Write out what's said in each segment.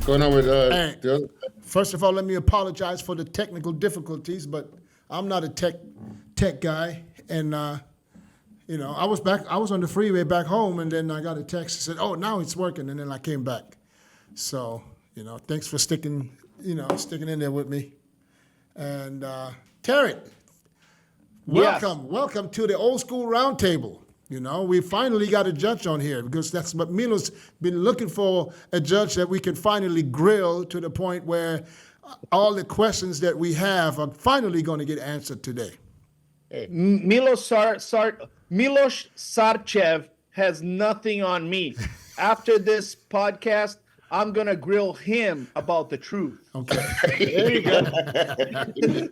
going on with Hey, first of all, let me apologize for the technical difficulties, but I'm not a tech guy, and I was on the freeway back home, and then I got a text that said, "Oh, now it's working," and then I came back. So, thanks for sticking in there with me. And Terrick, welcome to the old school roundtable. We finally got a judge on here because that's what Milo's been looking for, a judge that we can finally grill to the point where all the questions that we have are finally going to get answered today. Milos Sarcev has nothing on me. After this podcast, I'm going to grill him about the truth. Okay. There you go.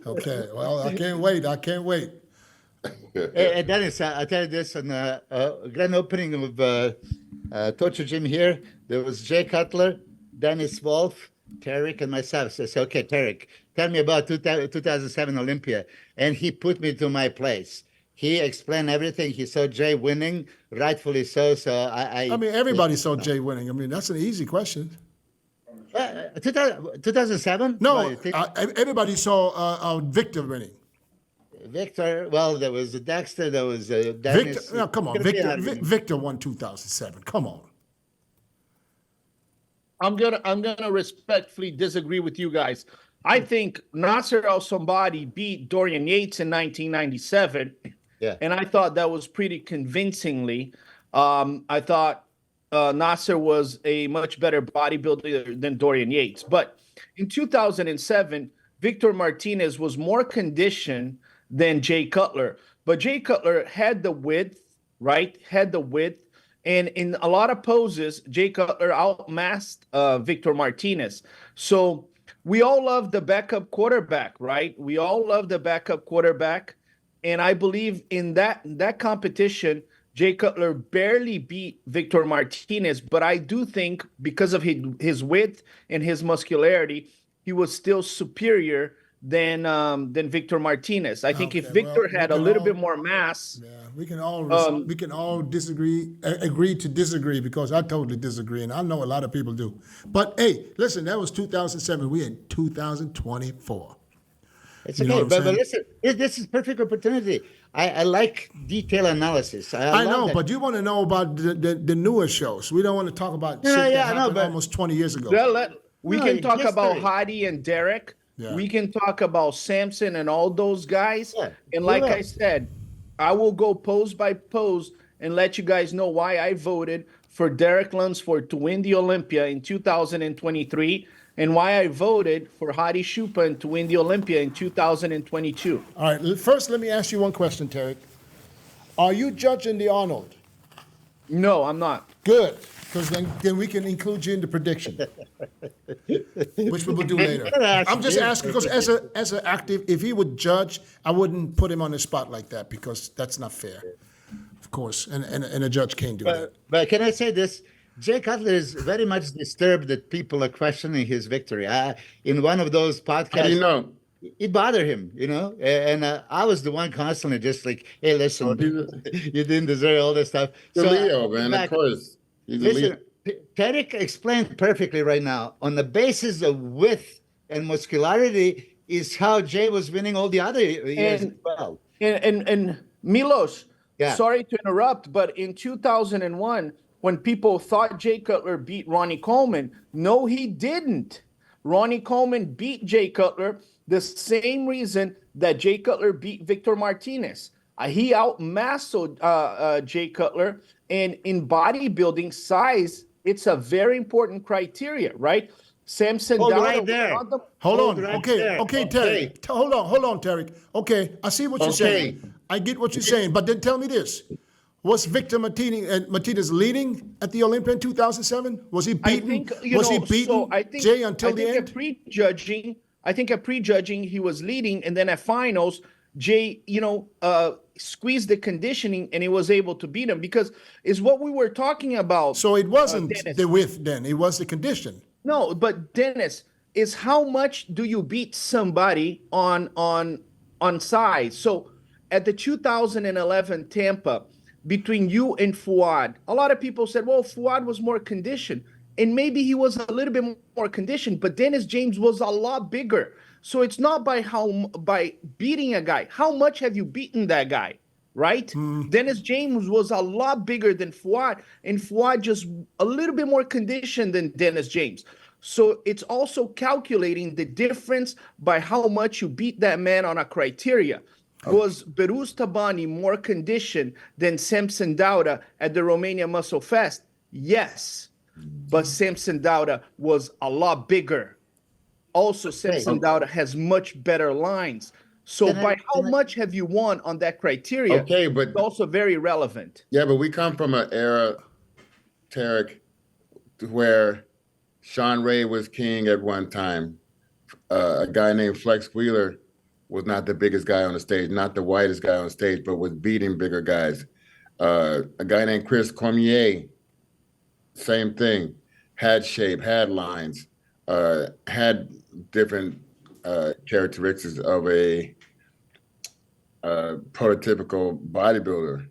Okay. Well, I can't wait. Hey, Dennis, I tell you this, on the grand opening of Torture Gym here, there was Jay Cutler, Dennis Wolf, Terrick, and myself. So I said, okay, Terrick, tell me about 2007 Olympia. And he put me to my place. He explained everything. He saw Jay winning, rightfully so. So I mean, everybody saw Jay winning. I mean, that's an easy question. 2007? No, everybody saw Victor winning. Victor, well, there was Dexter, there was Dennis. Victor, no, come on, Victor won 2007. Come on. I'm gonna respectfully disagree with you guys. I think Nasser Al-Somebody beat Dorian Yates in 1997. Yeah. And I thought that was pretty convincingly. I thought Nasser was a much better bodybuilder than Dorian Yates. But in 2007, Victor Martinez was more conditioned than Jay Cutler. But Jay Cutler had the width, right? And in a lot of poses, Jay Cutler outmassed Victor Martinez. So we all love the backup quarterback, right? We all love the backup quarterback. And I believe in that competition, Jay Cutler barely beat Victor Martinez. But I do think because of his width and his muscularity, he was still superior than Victor Martinez. I think if Victor had a little bit more mass. Yeah, we can all agree to disagree, because I totally disagree, and I know a lot of people do. But hey, listen, that was 2007. We're in 2024. It's okay, but listen, this is perfect opportunity. I like detailed analysis. I know, but you want to know about the newer shows. We don't want to talk about shit that happened almost 20 years ago. Well, we can talk about Hadi and Derek. Yeah. We can talk about Samson and all those guys. Yeah. And like I said, I will go pose by pose and let you guys know why I voted for Derek Lunsford to win the Olympia in 2023 and why I voted for Hadi Choopan to win the Olympia in 2022. All right, first let me ask you one question, Terrick. Are you judging the Arnold? No, I'm not. Good, because then we can include you in the prediction, which we will do later. I'm just asking because as an active, if he would judge, I wouldn't put him on the spot like that, because that's not fair, of course, and a judge can't do that. But can I say this? Jay Cutler is very much disturbed that people are questioning his victory. In one of those podcasts, How do you know? It bothered him, and I was the one constantly just like, hey, listen, you didn't deserve all this stuff. He's a Leo, man, of course. He's a Leo. Terrick explained perfectly right now, on the basis of width and muscularity is how Jay was winning all the other years as well. And Milos, sorry to interrupt, but in 2001, when people thought Jay Cutler beat Ronnie Coleman, no, he didn't. Ronnie Coleman beat Jay Cutler the same reason that Jay Cutler beat Victor Martinez. He outmassed Jay Cutler, and in bodybuilding, size, it's a very important criteria, right? Samson Hold DAUDA right there. Hold on. right Okay, there. Terrick. Hold on, Terrick. Okay, I see what you're saying. I get what you're saying, but then tell me this. Was Victor Martinez leading at the Olympia in 2007? Was he beaten? Jay until the end? I think at prejudging he was leading, and then at finals, Jay, squeezed the conditioning and he was able to beat him, because it's what we were talking about. So it wasn't the width then; it was the condition. No, but Dennis, is how much do you beat somebody on size? So at the 2011 Tampa, between you and Fouad, a lot of people said, well, Fouad was more conditioned. and maybe he was a little bit more conditioned, but Dennis James was a lot bigger. So it's not by beating a guy. How much have you beaten that guy, right? Dennis James was a lot bigger than Fuad, and Fuad just a little bit more conditioned than Dennis James. So it's also calculating the difference by how much you beat that man on a criteria. Was BEHROUZ Tabani more conditioned than Samson DAUDA at the Romania Muscle Fest? Yes, but Samson DAUDA was a lot bigger. Also, Samson DAUDA has much better lines. So by how much have you won on that criteria? Okay, but it's also very relevant. Yeah, but we come from an era, Terrick, where Sean Ray was king at one time. A guy named Flex Wheeler was not the biggest guy on the stage, not the whitest guy on the stage, but was beating bigger guys. A guy named Chris Cormier, same thing, had shape, had lines, had different characteristics of a prototypical bodybuilder,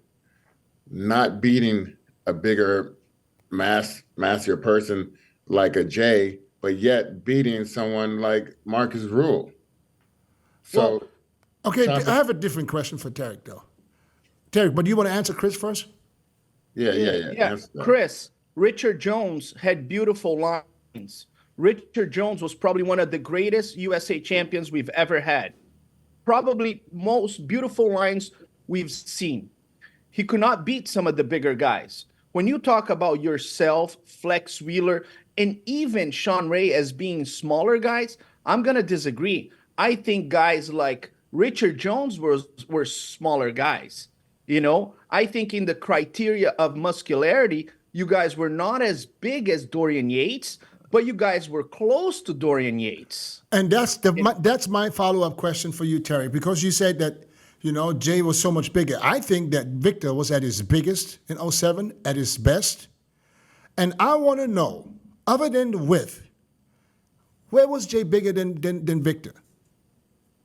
not beating a bigger, massier person like a Jay, but yet beating someone like Marcus Rule. So, okay, I have a different question for Terrick, though. Terrick, but do you want to answer Chris first? Yeah. Chris, Richard Jones had beautiful lines. Richard Jones was probably one of the greatest USA champions we've ever had. Probably most beautiful lines we've seen. He could not beat some of the bigger guys. When you talk about yourself, Flex Wheeler, and even Sean Ray as being smaller guys, I'm going to disagree. I think guys like Richard Jones were smaller guys. You know, I think in the criteria of muscularity, you guys were not as big as Dorian Yates, but you guys were close to Dorian Yates. And that's my follow-up question for you, Terry, because you said that, you know, Jay was so much bigger. I think that Victor was at his biggest in 07, at his best. And I want to know, other than the width, where was Jay bigger than Victor?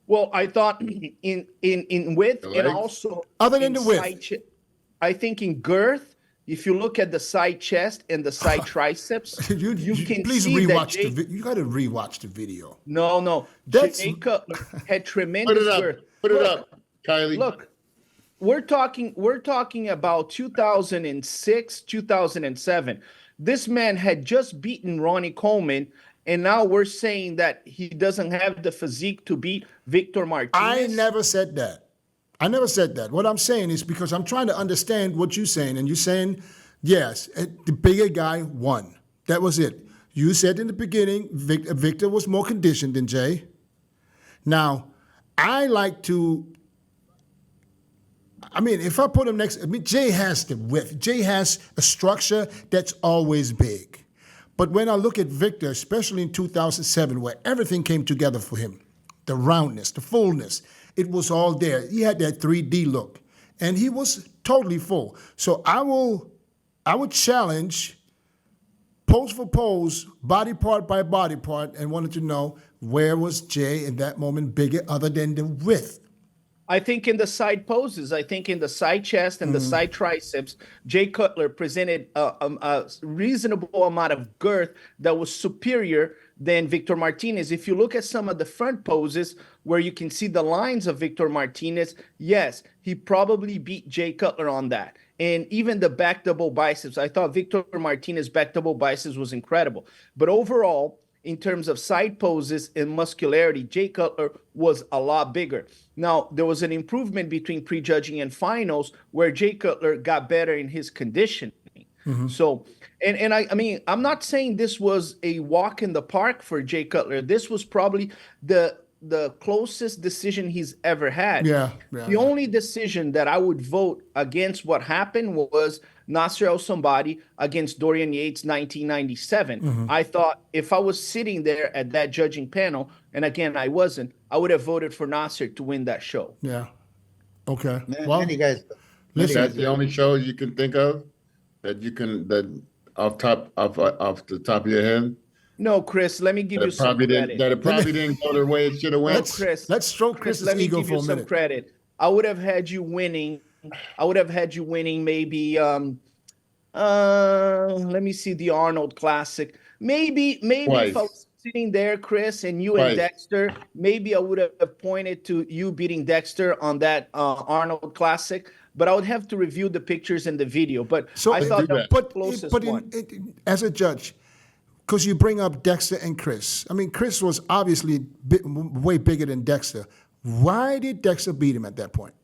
Well, I thought in width and also other than the width. I think in girth, if you look at the side chest and the side triceps, you can please see rewatch that Jay, you got to rewatch the video. No, Jay Cutler had tremendous girth. Put it up, Kylie. Look, we're talking about 2006, 2007. This man had just beaten Ronnie Coleman. And now we're saying that he doesn't have the physique to beat Victor Martinez. I never said that. What I'm saying is because I'm trying to understand what you're saying. And you're saying, yes, the bigger guy won. That was it. You said in the beginning, Victor was more conditioned than Jay. Now, if I put him next, Jay has the width. Jay has a structure that's always big. But when I look at Victor, especially in 2007, where everything came together for him, the roundness, the fullness, it was all there. He had that 3D look, and he was totally full. So I would challenge pose for pose, body part by body part, and wanted to know where was Jay in that moment bigger other than the width. I think in the side poses, I think in the side chest and the side triceps, Jay Cutler presented a reasonable amount of girth that was superior than Victor Martinez. If you look at some of the front poses where you can see the lines of Victor Martinez, yes, he probably beat Jay Cutler on that. And even the back double biceps, I thought Victor Martinez back double biceps was incredible. But overall, in terms of side poses and muscularity, Jay Cutler was a lot bigger. Now, there was an improvement between prejudging and finals where Jay Cutler got better in his conditioning. So, and I mean, I'm not saying this was a walk in the park for Jay Cutler. This was probably the closest decision he's ever had. The only decision that I would vote against what happened was Nasser El-Somebody against Dorian Yates 1997. I thought if I was sitting there at that judging panel, and again, I wasn't, I would have voted for Nasser to win that show. Yeah. Okay. Many guys. That's the only show you can think of that off the top of your head? No, Chris, let me give you some credit. That it probably didn't go the way it should have went. Let's stroke Chris's ego for a minute. Some credit. I would have had you winning maybe Let me see the Arnold Classic. Maybe if I Twice. was sitting there, Chris, and you and Twice. Dexter, maybe I would have pointed to you beating Dexter on that Arnold Classic. But I would have to review the pictures and the video. But So, I thought do that that. was the closest but one. as a judge, because you bring up Dexter and Chris. I mean, Chris was obviously way bigger than Dexter. Why did Dexter beat him at that point?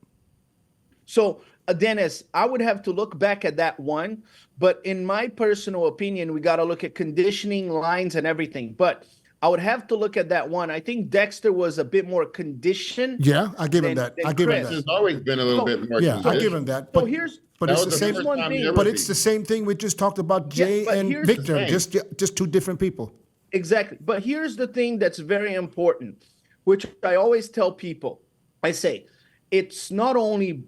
So, Dennis, I would have to look back at that one. But in my personal opinion, we got to look at conditioning, lines, and everything. But I would have to look at that one. I think Dexter was a bit more conditioned. Yeah, I give him than- that. than I give him Chris. There's that. always been a little bit more. Yeah, I conditioned. give him that. So But here's but That it's was the the same. first one time thing. he ever But beat it's the same thing we just talked about Jay but and here's the Victor. thing. Just two different people. Exactly. But here's the thing that's very important, which I always tell people. I say, it's not only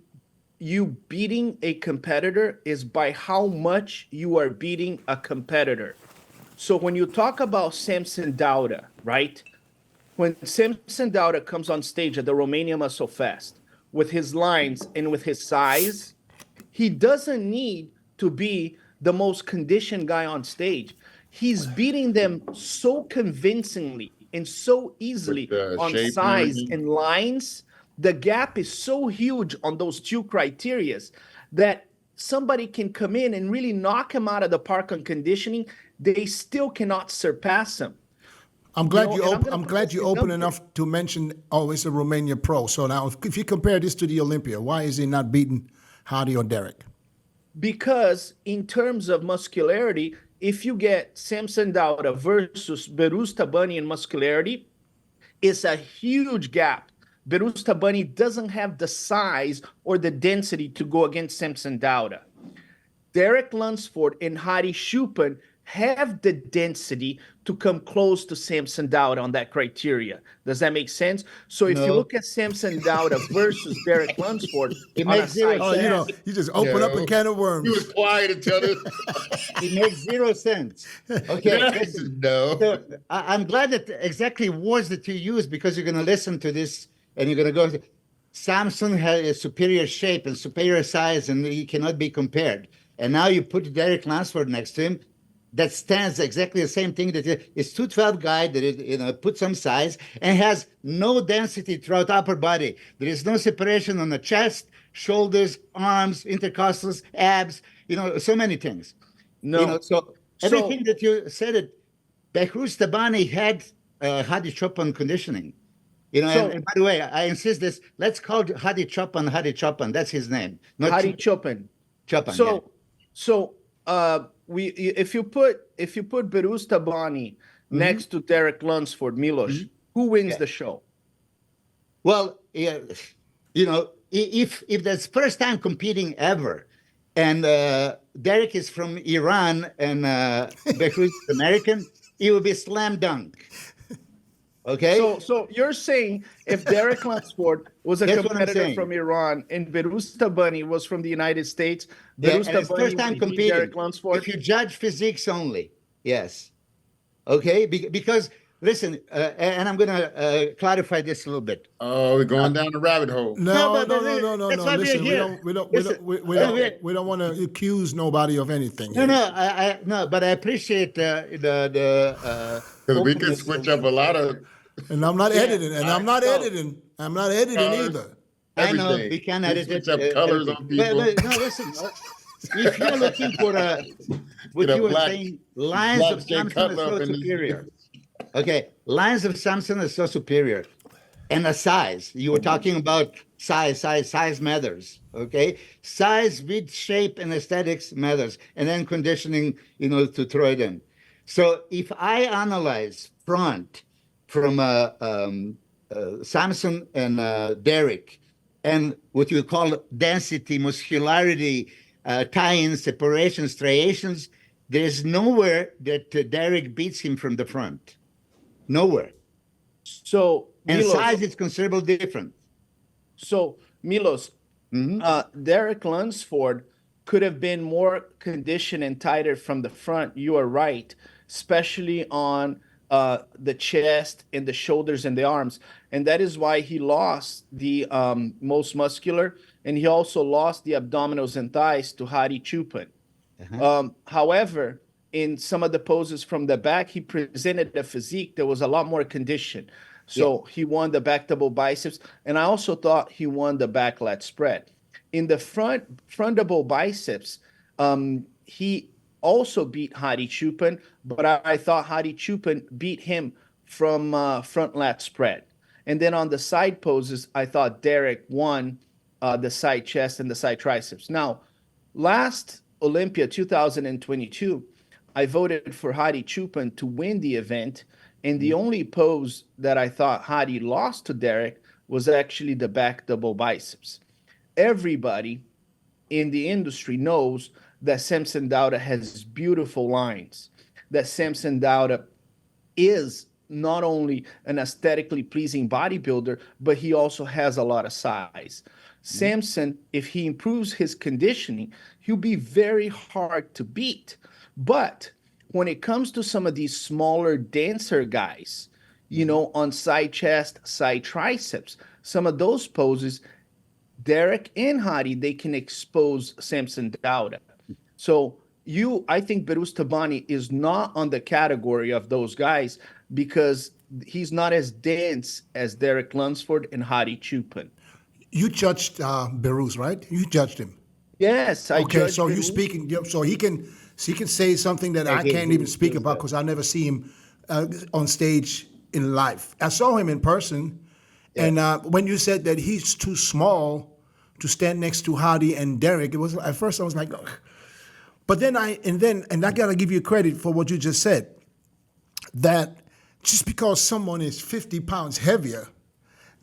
you beating a competitor, is by how much you are beating a competitor. So when you talk about Samson DAUDA, right? When Samson DAUDA comes on stage at the Romania Muscle Fest with his lines and with his size, he doesn't need to be the most conditioned guy on stage. He's beating them so convincingly and so easily With the on shape and size everything. and lines. The gap is so huge on those two criterias that somebody can come in and really knock him out of the park on conditioning. They still cannot surpass him. I'm glad know, you and I'm open. gonna I'm put glad this you in open numbers. enough to mention. Oh, it's a Romania pro. So now, if you compare this to the Olympia, why is he not beating Hadi or Derek? Because in terms of muscularity, if you get Samson DAUDA versus BEHROUZ Tabani in muscularity, it's a huge gap. BEHROUZ Tabani doesn't have the size or the density to go against Samson DAUDA. Derek Lunsford and Hadi Choopan have the density to come close to Samson DAUDA on that criteria. Does that make sense? So if you No. look at Samson DAUDA versus Derek Lunsford, It on a makes zero size Oh, you know, 10, you just open up a No. can of He was worms. quiet until this. It makes zero sense. Okay, listen. No. So I'm glad that exactly words that you use, because you're going to listen to this and you're going to go. Samson had a superior shape and superior size, and he cannot be compared. And now you put Derek Lansford next to him. That stands exactly the same thing. That it's 212 guy that put some size and has no density throughout upper body. There is no separation on the chest, shoulders, arms, intercostals, abs. So many things. No. So everything that you said, it BEHROUZ Tabani had Hadi Choopan conditioning. And by the way, I insist this. Let's call Hadi Choopan Hadi Choopan. That's his name, not Hadi Choopan. Choopan. So if you put BEHROUZ Tabani next to Derek Lunsford, Milos, who wins the show? Well, yeah, if that's first time competing ever, and Derek is from Iran and BEHROUZ is American, it would be slam dunk. Okay. So you're saying if Derek Lunsford was a That's what I'm competitor saying. from Iran and BEHROUZ Tabani was from the United States, Yeah, BEHROUZ and it's Tabani first time would beat competing. Derek Lunsford? If you judge physiques only, yes. Okay, because listen, and I'm going to clarify this a little bit. Oh, we're going down the rabbit hole. No, but no. that's why we're Listen, here. we don't Listen, want to accuse nobody of anything. No, here. no, no, but I appreciate the Because we can openness switch of- up a lot of And I'm not editing. And I'm not so- editing. I'm not editing Colors. either. I know everything. we can We edit switch it. up colors on But, people. no, listen. If you're looking for what Get a you were black- saying, lines black of Jay Samson are Cutler up so in this- superior. Okay, lines of Samson are so superior, and the size. You were talking about size matters. Okay, size with shape and aesthetics matters, and then conditioning. To throw it in. So if I analyze front from Samson and Derek, and what you call density, muscularity, tie-in, separation, striations, there's nowhere that Derek beats him from the front. Nowhere. So And Milos, size is considerably different. So Milos, Derek Lunsford could have been more conditioned and tighter from the front. You are right, especially on the chest and the shoulders and the arms. And that is why he lost the most muscular, and he also lost the abdominals and thighs to Hadi Choopan. However, in some of the poses from the back, he presented a physique that was a lot more conditioned. So he won the back double biceps, and I also thought he won the back lat spread. In the front double biceps, he also beat Hadi Choopan, but I thought Hadi Choopan beat him from front lat spread. And then on the side poses, I thought Derek won the side chest and the side triceps. Now, last Olympia 2022, I voted for Hadi Choopan to win the event, and the only pose that I thought Hadi lost to Derek was actually the back double biceps. Everybody in the industry knows that Samson DAUDA has beautiful lines, that Samson DAUDA is not only an aesthetically pleasing bodybuilder, but he also has a lot of size. Samson, if he improves his conditioning, he'll be very hard to beat. But when it comes to some of these smaller, denser guys, you know, on side chest, side triceps, some of those poses, Derek and Hadi, they can expose Samson DAUDA. So I think BEHROUZ Tabani is not on the category of those guys because he's not as dense as Derek Lunsford and Hadi Choopan. You judged BEHROUZ, right? You judged him. Yes, I Okay, judged so you BEHROUZ. speaking, so he can say something that I can't even speak about because I never see him on stage in life. I saw him in person, and when you said that he's too small to stand next to Hadi and Derek, it was at first I was like, ugh. But then I gotta give you credit for what you just said. That just because someone is 50 pounds heavier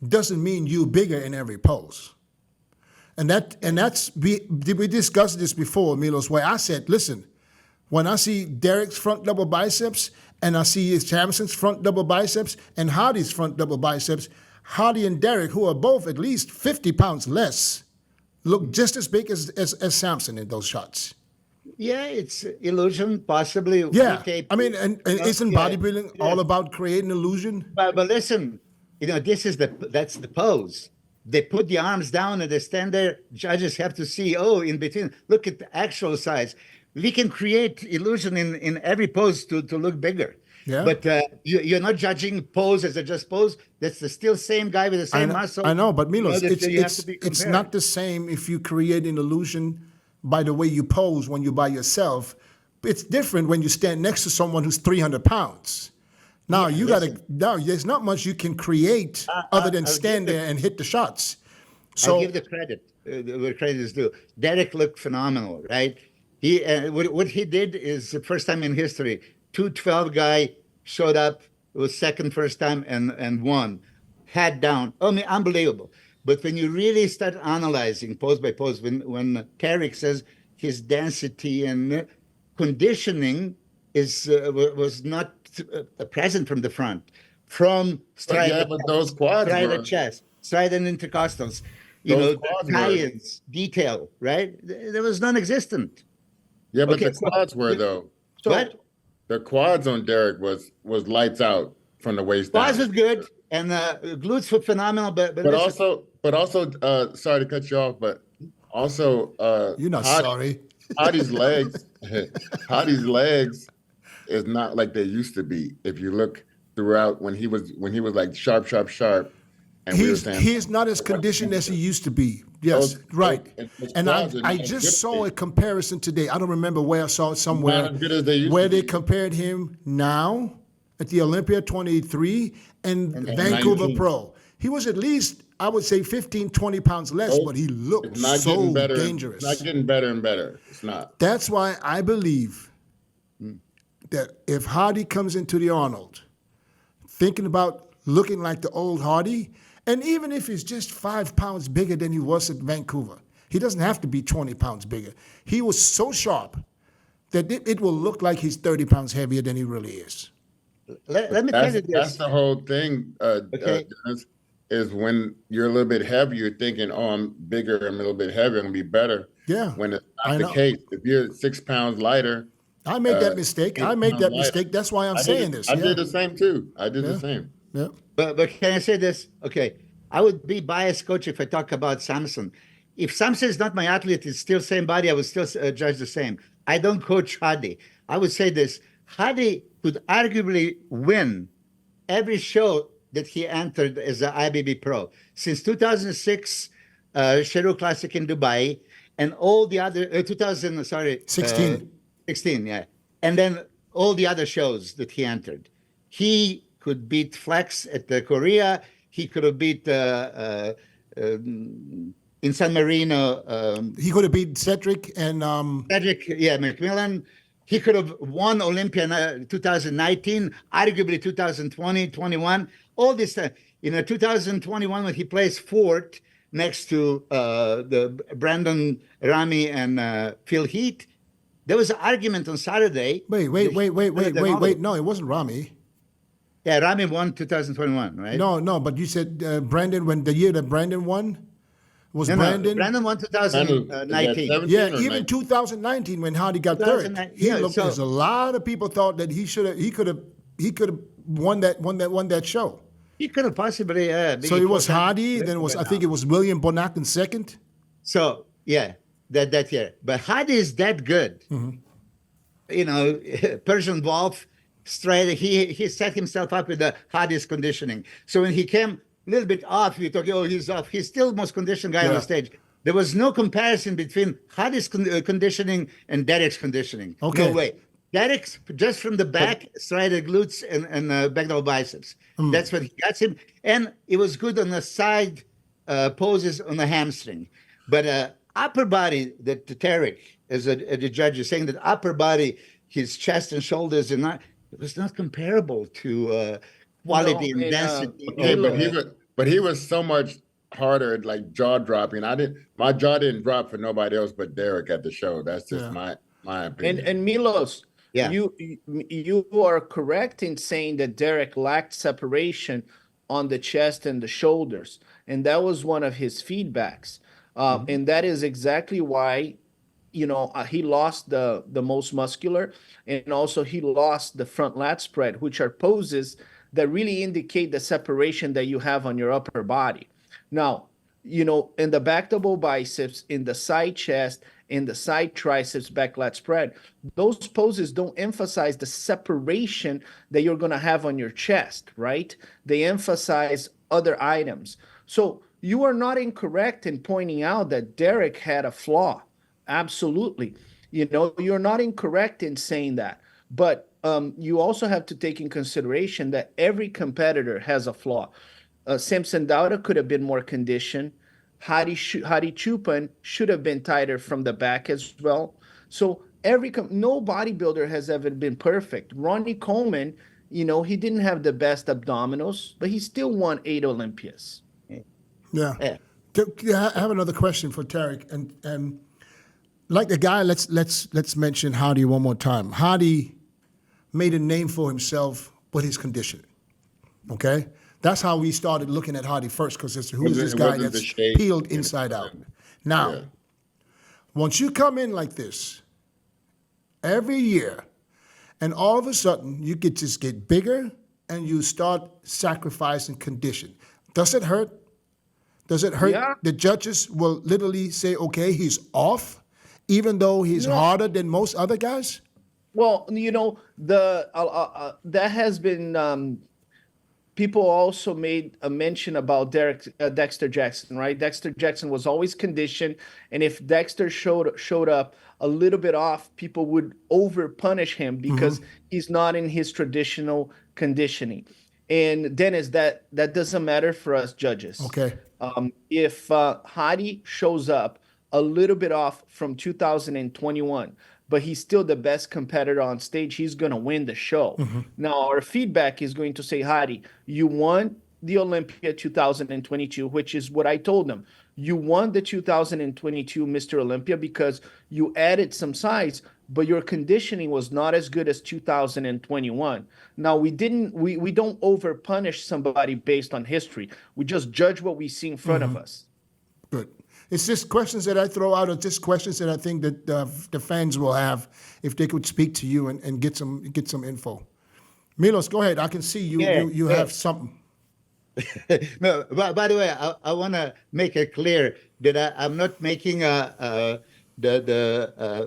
doesn't mean you're bigger in every pose. And we discussed this before, Milos, where I said, listen, when I see Derek's front double biceps and I see Samson's front double biceps and Hadi's front double biceps, Hadi and Derek, who are both at least 50 pounds less, look just as big as Samson in those shots. Yeah, it's illusion, possibly. Yeah, Okay, I mean, and isn't bodybuilding all about creating illusion? But listen, you know, that's the pose. They put the arms down and they stand there. Judges have to see, in between. Look at the actual size. We can create illusion in every pose to look bigger. Yeah. But you're not judging pose as a just pose. That's the still same guy with the same muscle. I know, but Milos, it's compared. not the same if you create an illusion by the way you pose when you're by yourself. It's different when you stand next to someone who's 300 pounds. Now there's not much you can create other than stand there and hit the shots. So I'll give the credit where credit is due. Derek looked phenomenal, right? He what he did is the first time in history. 212 guy showed up. It was second first time and won, head down. I mean, unbelievable. But when you really start analyzing pose by pose, when Terrick says his density and conditioning was not present from the front, from stride, but those quads stride were. at chest, stride and intercostals, tie-ins, detail, right? There was non-existent. Yeah, but Okay, the quads were though. So what? The quads on Derek was lights out from the waist down. Quads was good, and glutes were phenomenal, but also, sorry to cut you off, but also, you're not sorry. Hadi's legs, Hadi's legs is not like they used to be. If you look throughout when he was like sharp, and He's not as conditioned as he used to be. Yes, right. And I just saw a comparison today. I don't remember where I saw it somewhere. Not as good as they used where to they be. compared him now at the Olympia 23 and Vancouver 19. Pro. He was at least, I would say, 15, 20 pounds less, but he looked It's not so getting better. dangerous. It's not getting better and better. It's not. That's why I believe that if Hadi comes into the Arnold, thinking about looking like the old Hadi, and even if he's just 5 pounds bigger than he was at Vancouver, he doesn't have to be 20 pounds bigger. He was so sharp that it will look like he's 30 pounds heavier than he really is. let me tell you this. That's the whole thing, Dennis, is when you're a little bit heavier, you're thinking, I'm bigger, I'm a little bit heavier, I'm going to be better. Yeah, When it's not the case. If you're 6 pounds lighter. I made that mistake. I made that mistake. That's why I'm saying this. I did the same too. I did the same. Yeah. But can I say this? Okay, I would be biased, coach, if I talk about Samson. if Samson is not my athlete, it's still same body, I would still judge the same. I don't coach Hadi. I would say this: Hadi could arguably win every show that he entered as an IFBB pro since 2006, Sheru Classic in Dubai, and all the other 16, yeah, and then all the other shows that he entered. He could beat Flex at the Korea. He could have beat in San Marino. He could have beat Cedric and Cedric, yeah, McMillan. He could have won Olympia in 2019, arguably 2020, 21. All this, 2021 when he plays fourth next to the Brandon Rami and Phil Heath, there was an argument on Saturday. Wait. No, it wasn't Rami. Yeah, Rami won 2021, right? No, but you said Brandon, when the year that Brandon won, was Brandon? No, Brandon won 2019. Yeah, even 2019 when Hadi got third. There's a lot of people thought that he could have won that show. He could have possibly. So it was Hadi, then I think it was William Bonac in second. So yeah, that year. But Hadi is that good. Mm-hmm. Persian Wolf, straight. He set himself up with the Hadi's conditioning. So when he came a little bit off, we thought, he's off. He's still the most conditioned guy on the stage. There was no comparison between Hadi's conditioning and Derrick's conditioning. Okay. No way. Derrick's just from the back, striated glutes and back double biceps. That's what he got him. And it was good on the side poses on the hamstring. But upper body, the Terrick, as the judge is saying, that upper body, his chest and shoulders, it was not comparable to quality and density. But he was so much harder, like jaw dropping. My jaw didn't drop for nobody else but Derrick at the show. That's just my opinion. And Milos, yeah, you are correct in saying that Derrick lacked separation on the chest and the shoulders, and that was one of his feedbacks. And that is exactly why, he lost the most muscular, and also he lost the front lat spread, which are poses that really indicate the separation that you have on your upper body. Now, in the back double biceps, in the side chest, in the side triceps, back lat spread, those poses don't emphasize the separation that you're going to have on your chest, right? They emphasize other items. So you are not incorrect in pointing out that Derrick had a flaw. Absolutely. You're not incorrect in saying that. But you also have to take in consideration that every competitor has a flaw. Samson DAUDA could have been more conditioned. Hadi Choopan should have been tighter from the back as well. So no bodybuilder has ever been perfect. Ronnie Coleman, he didn't have the best abdominals, but he still won 8 Olympias. Yeah. I have another question for Terrick, and like the guy, let's mention Hadi one more time. Hadi made a name for himself with his conditioning. Okay, that's how we started looking at Hadi first, because who is this guy that's peeled inside out? Now, once you come in like this every year, and all of a sudden you just get bigger and you start sacrificing condition, does it hurt? Does it hurt? Yeah. The judges will literally say, okay, he's off, even though he's harder than most other guys? Well, that has been people also made a mention about Dexter Jackson, right? Dexter Jackson was always conditioned, and if Dexter showed up a little bit off, people would over punish him because he's not in his traditional conditioning. And Dennis, that doesn't matter for us judges. Okay. If Hadi shows up a little bit off from 2021, but he's still the best competitor on stage, he's going to win the show. Now, our feedback is going to say, Hadi, you won the Olympia 2022, which is what I told them. You won the 2022 Mr. Olympia because you added some size, but your conditioning was not as good as 2021. Now, we don't over punish somebody based on history. We just judge what we see in front of us. Good. It's just questions that I throw out, or just questions that I think that the fans will have if they could speak to you and get some info. Milos, go ahead. I can see you. You have something. No, by the way, I want to make it clear that I'm not making the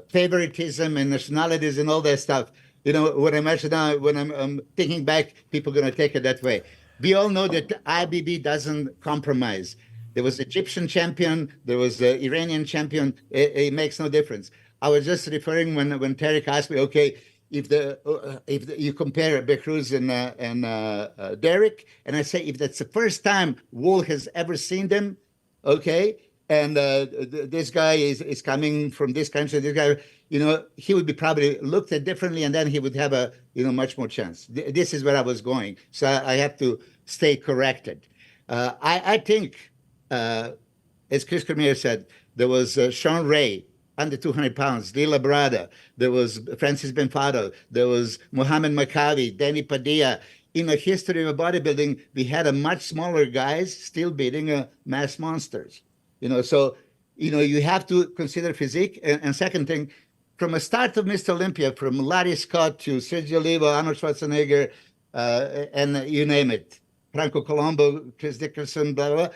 favoritism and nationalities and all that stuff. You know, when I mention now, when I'm thinking back, people are going to take it that way. We all know that IFBB doesn't compromise. There was Egyptian champion, there was the Iranian champion. It makes no difference. I was just referring when Terrick asked me, okay, if you compare BEHROUZ and Derek, and I say if that's the first time Wool has ever seen them, okay, and this guy is coming from this country, this guy, you know, he would be probably looked at differently, and then he would have a much more chance. This is where I was going, so I have to stay corrected. I think, as Chris Cormier said, there was Sean Ray, under 200 pounds, Lila Brada, there was Francis Benfado, there was Muhammad Makawi, Danny Padilla. In the history of bodybuilding, we had a much smaller guys still beating mass monsters. You know, so, you know, you have to consider physique. And second thing, from the start of Mr. Olympia, from Larry Scott to Sergio Oliva, Arnold Schwarzenegger, and you name it, Franco Colombo, Chris Dickerson, blah, blah, blah,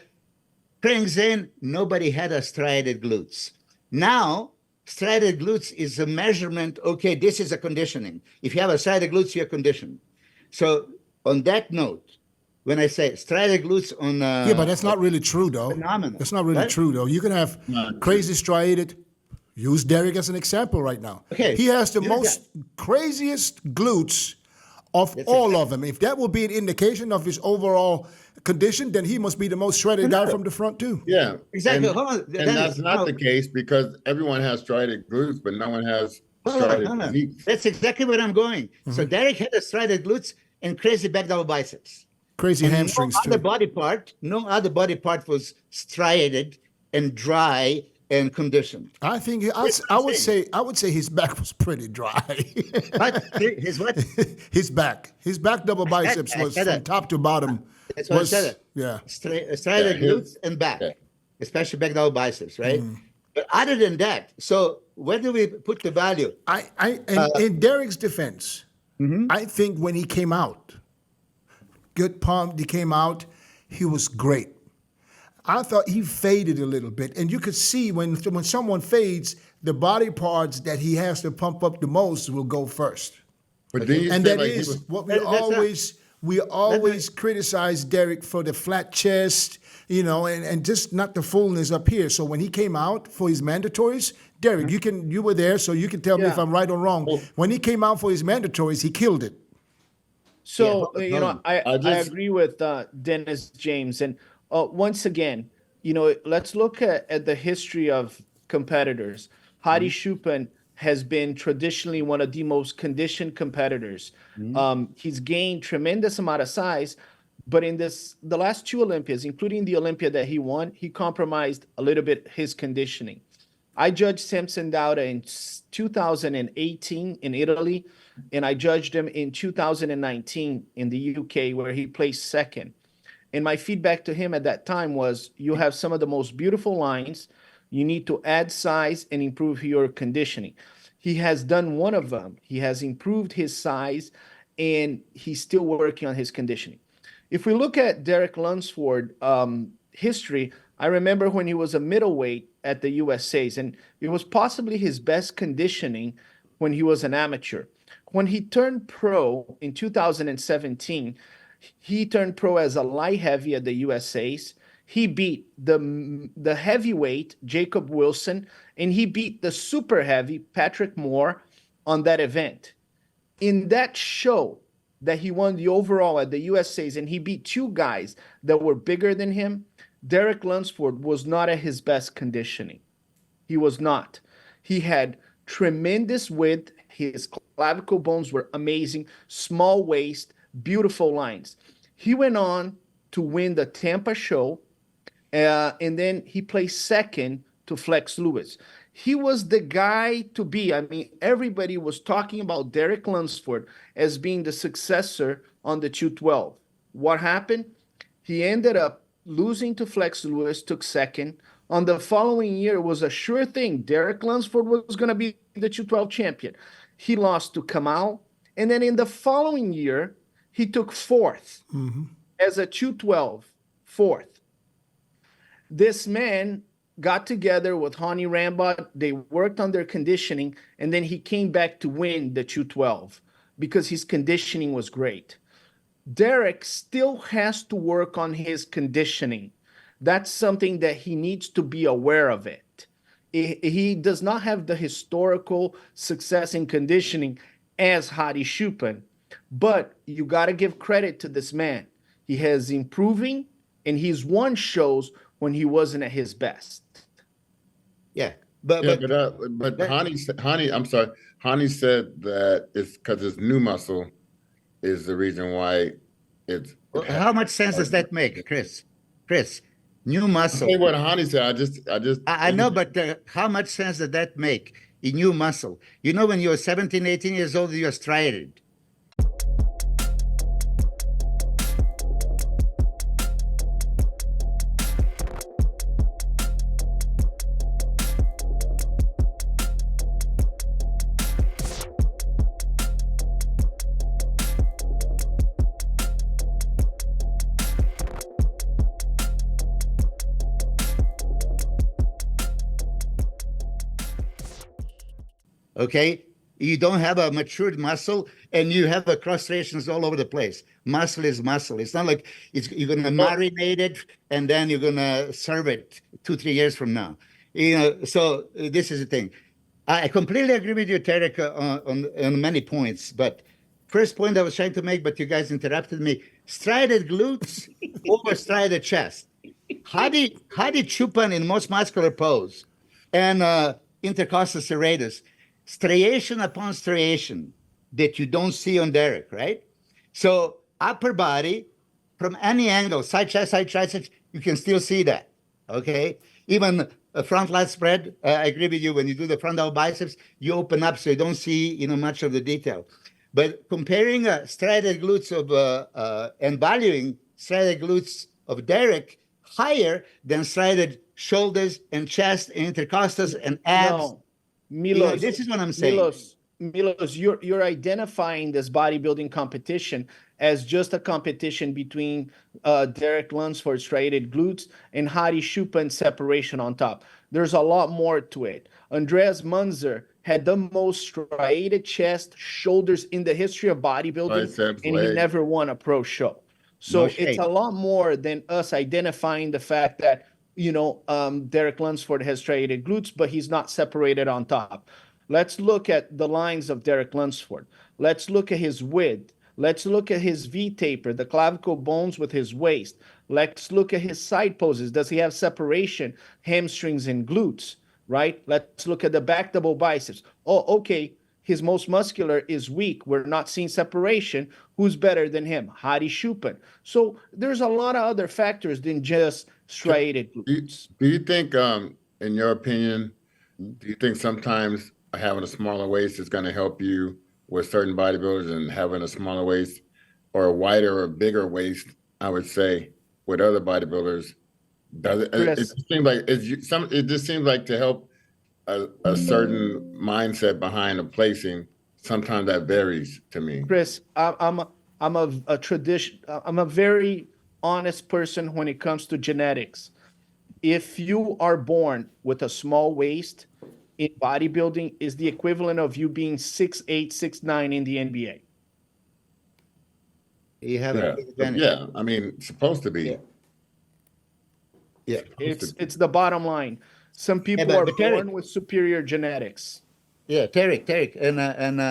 brings in, nobody had a striated glutes. Now, striated glutes is a measurement, okay, this is a conditioning. If you have a striated glutes, you're conditioned. So on that note, when I say striated glutes on... yeah, but that's not really true, though. Phenomenal. That's not really true, though. You can have crazy striated. Use Derek as an example right now. Okay. He has the most craziest glutes of all of them. If that will be an indication of his overall condition, then he must be the most shredded guy from the front, too. Yeah. Exactly. And, Hold on. and that's not the case, because everyone has striated glutes, but no one has striated physique. That's exactly where I'm going. So Derek had a striated glutes and crazy back double biceps. Crazy hamstrings, no too. No other body part was striated and dry and conditioned. I think I would say his back was pretty dry. But his what? His back double biceps was from top to bottom. That's what I said. Yeah. Striated glutes and back, especially back double biceps, right? But other than that, so where do we put the value? In Derek's defense, I think when he came out, good pump, he came out, he was great. I thought he faded a little bit, and you could see when someone fades, the body parts that he has to pump up the most will go first. But then you And say that like is he was, what we always criticize Derek for, the flat chest, you know, and just not the fullness up here. So when he came out for his mandatories, Derek, you were there, so you can tell me if I'm right or wrong. When he came out for his mandatories, he killed it. So, you know, I agree with Dennis James. And once again, you know, let's look at the history of competitors. Hadi Choopan has been traditionally one of the most conditioned competitors. He's gained tremendous amount of size, but in the last two Olympias, including the Olympia that he won, he compromised a little bit his conditioning. I judged Samson DAUDA in 2018 in Italy, and I judged him in 2019 in the UK, where he placed second. And my feedback to him at that time was, you have some of the most beautiful lines. You need to add size and improve your conditioning. He has done one of them. He has improved his size, and he's still working on his conditioning. If we look at Derek Lunsford history, I remember when he was a middleweight at the USA's, and it was possibly his best conditioning when he was an amateur. When he turned pro in 2017, he turned pro as a light heavy at the USA's. He beat the heavyweight Jacob Wilson, and he beat the super heavy Patrick Moore on that event. In that show that he won the overall at the USA's, and he beat two guys that were bigger than him, Derek Lunsford was not at his best conditioning. He was not. He had tremendous width. His clavicle bones were amazing, small waist, beautiful lines. He went on to win the Tampa show, and then he placed second to Flex Lewis. He was the guy to be. I mean, everybody was talking about Derek Lunsford as being the successor on the 212. What happened? He ended up losing to Flex Lewis, took second. On the following year, it was a sure thing. Derek Lunsford was going to be the 212 champion. He lost to Kamal. And then in the following year, he took fourth. as a 212 fourth. This man got together with Hani Rambot. They worked on their conditioning, and then he came back to win the 212 because his conditioning was great. Derek still has to work on his conditioning. That's something that he needs to be aware of it. He does not have the historical success in conditioning as Hadi Choopan, but you got to give credit to this man. He has improving, and he's won shows when he wasn't at his best. Yeah, but Hani said that it's because his new muscle is the reason why it's. How much sense does that make, Chris? New muscle. Say what Hani said. I know, but how much sense does that make? A new muscle. You know, when you're 17, 18 years old, you're striated. Okay, you don't have a matured muscle, and you have cross striations all over the place. Muscle is muscle. It's not like you're going to marinate it and then you're going to serve it 2-3 years from now. You know, so this is the thing. I completely agree with you, Terrick, on many points. But first point I was trying to make, but you guys interrupted me. Striated glutes over striated chest. Hadi Choopan in most muscular pose and intercostal serratus. Striation upon striation that you don't see on Derek, right? So upper body, from any angle, side chest, side triceps, you can still see that, okay? Even a front lat spread, I agree with you, when you do the frontal biceps, you open up so you don't see, you know, much of the detail. But comparing striated glutes of, and valuing striated glutes of Derek higher than striated shoulders and chest and intercostals and abs. No. Milos, you know, this is what I'm saying. Milos, you're identifying this bodybuilding competition as just a competition between Derek Lunsford striated glutes and Hadi Choopan separation on top. There's a lot more to it. Andreas Munzer had the most striated chest, shoulders in the history of bodybuilding, and he never won a pro show. So it's a lot more than us identifying the fact that, you know, Derek Lunsford has striated glutes, but he's not separated on top. Let's look at the lines of Derek Lunsford. Let's look at his width. Let's look at his V-taper, the clavicle bones with his waist. Let's look at his side poses. Does he have separation, hamstrings and glutes, right? Let's look at the back double biceps. Oh, okay, his most muscular is weak. We're not seeing separation. Who's better than him? Hadi Choopan. So there's a lot of other factors than just striated glutes. Do you think, in your opinion, do you think sometimes having a smaller waist is going to help you with certain bodybuilders, and having a smaller waist or a wider or bigger waist, I would say, with other bodybuilders? Does it? It just seems like it just seems like to help a certain mindset behind the placing. Sometimes that varies to me. Chris, I'm a very honest person when it comes to genetics. If you are born with a small waist in bodybuilding, is the equivalent of you being 6'8", 6'9" in the NBA. You have a big advantage. Yeah, I mean, it's supposed to be. Yeah. It's the bottom line. Some people are born with superior genetics. Yeah, Terrick, and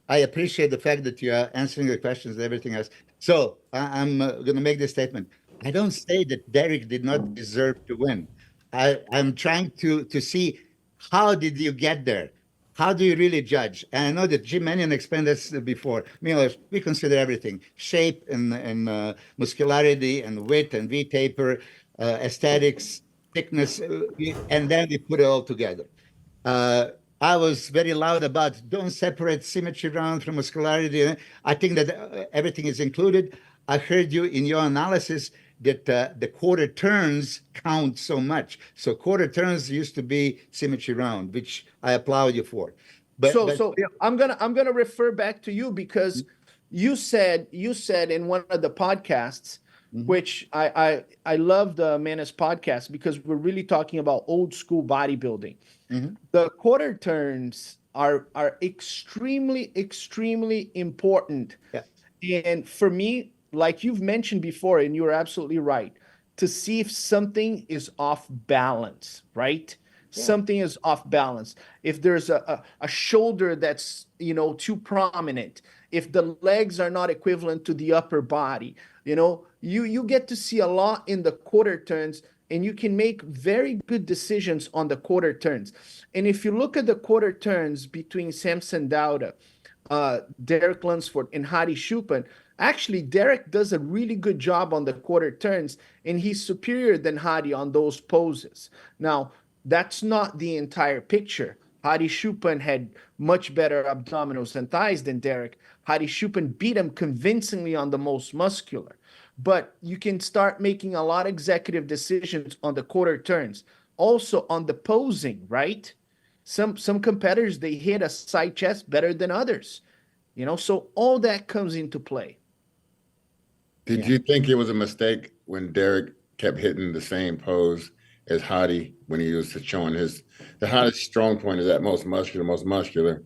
I appreciate the fact that you are answering the questions and everything else. So I'm going to make this statement. I don't say that Derek did not deserve to win. I'm trying to see, how did you get there? How do you really judge? And I know that Jim Mannion explained this before. Milos, we consider everything: shape and muscularity and width and V-taper, aesthetics, thickness, and then we put it all together. I was very loud about don't separate symmetry round from muscularity. I think that everything is included. I heard you in your analysis that the quarter turns count so much. So quarter turns used to be symmetry round, which I applaud you for. But I'm gonna refer back to you, because you said in one of the podcasts which I love the Manis podcast because we're really talking about old school bodybuilding. The quarter turns are extremely, extremely important. Yeah. And for me, like you've mentioned before, and you're absolutely right, to see if something is off balance, right? Yeah. Something is off balance. If there's a shoulder that's, you know, too prominent, if the legs are not equivalent to the upper body, you know, you get to see a lot in the quarter turns, and you can make very good decisions on the quarter turns. And if you look at the quarter turns between Samson DAUDA, Derek Lunsford, and Hadi Choopan, actually Derek does a really good job on the quarter turns, and he's superior than Hadi on those poses. Now, that's not the entire picture. Hadi Choopan had much better abdominals and thighs than Derek. Hadi Choopan beat him convincingly on the most muscular. But you can start making a lot of executive decisions on the quarter turns. Also on the posing, right? Some competitors, they hit a side chest better than others. You know, so all that comes into play. Did you think it was a mistake when Derek kept hitting the same pose as Hadi when he was showing the Hadi's strong point is that most muscular.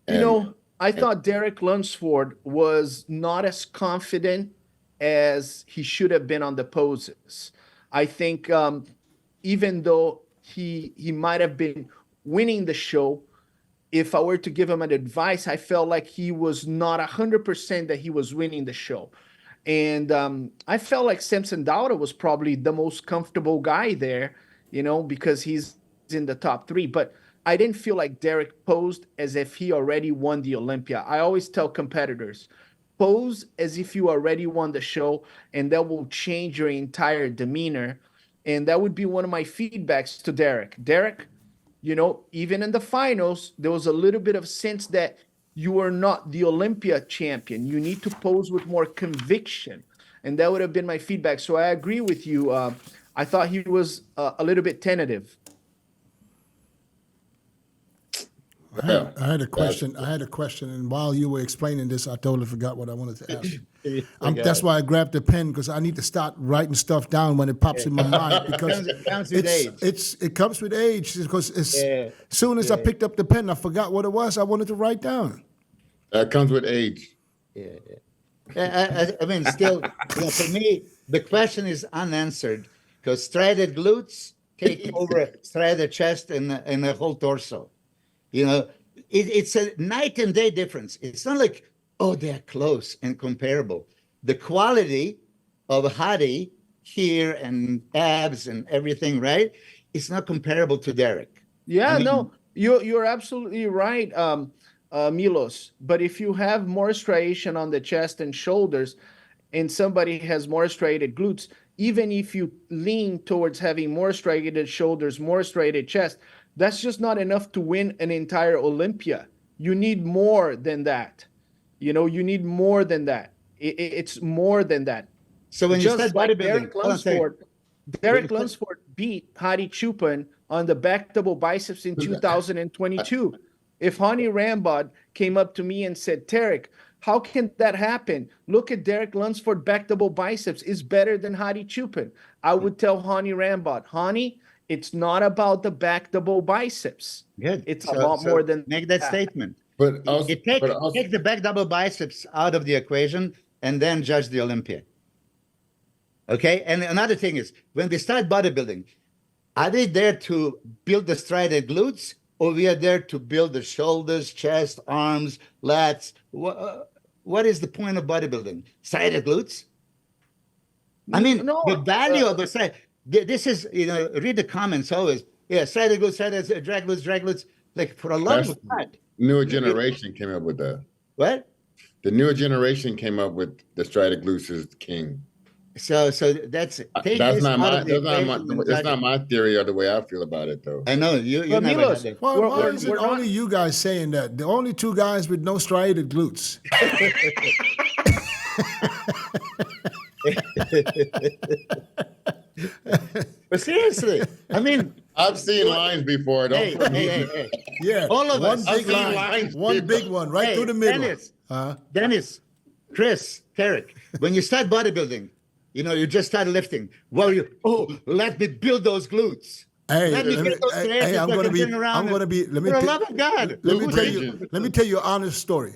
You know, I thought Derek Lunsford was not as confident as he should have been on the poses. I think even though he might have been winning the show, if I were to give him an advice, I felt like he was not 100% that he was winning the show. And I felt like Samson DAUDA was probably the most comfortable guy there, you know, because he's in the top 3. But I didn't feel like Derek posed as if he already won the Olympia. I always tell competitors, pose as if you already won the show, and that will change your entire demeanor. And that would be one of my feedbacks to Derek. Derek, you know, even in the finals, there was a little bit of sense that you are not the Olympia champion. You need to pose with more conviction. And that would have been my feedback. So I agree with you. I thought he was a little bit tentative. I had a question. And while you were explaining this, I totally forgot what I wanted to ask. That's why I grabbed the pen, because I need to start writing stuff down when it pops in my mind, because It comes with age. it comes with age. Because as soon as I picked up the pen, I forgot what it was I wanted to write down. That comes with age. I mean, still, you know, for me, the question is unanswered, because striated glutes take over striated chest and the whole torso. You know, it's a night and day difference. It's not like, oh, they're close and comparable. The quality of Hadi here and abs and everything, right? It's not comparable to Derek. Yeah, I mean, no, you're absolutely right, Milos. But if you have more striation on the chest and shoulders, and somebody has more striated glutes, even if you lean towards having more striated shoulders, more striated chest, that's just not enough to win an entire Olympia. You need more than that. You know, you need more than that. It's more than that. So when just you said like bodybuilding, Derek Lunsford beat Hadi Choopan on the back double biceps in 2022. If Hani Rambod came up to me and said, Terrick, how can that happen? Look at Derek Lunsford back double biceps is better than Hadi Choopan. I would tell Hani Rambod, Hani, it's not about the back double biceps. Good. It's a lot more than make that statement. But also, take the back double biceps out of the equation and then judge the Olympia. Okay. And another thing is, when we start bodybuilding, are they there to build the striated glutes, or we are there to build the shoulders, chest, arms, lats? What is the point of bodybuilding? Striated glutes? I mean, the value of the side. This is, you know, read the comments always. Yeah, striated glutes, drag glutes. Like, for a long time. Newer generation came up with that. What? The newer generation came up with the striated glutes is king. So that's not my theory or the way I feel about it, though. I know you never Milos, had that. Why is it only you guys saying that? The only two guys with no striated glutes. But seriously, I mean, I've seen lines before. Hey. Yeah, all of one us. big line, one big one right through the middle. Dennis, Chris, Terrick, when you start bodybuilding, You know, you just started lifting. Well, let me build those glutes. Hey, Let me get those striated I'm so I gonna can be. turn around I'm gonna be. Let me. For the t- love of God. Let me Glute tell you. region. Let me tell you an honest story.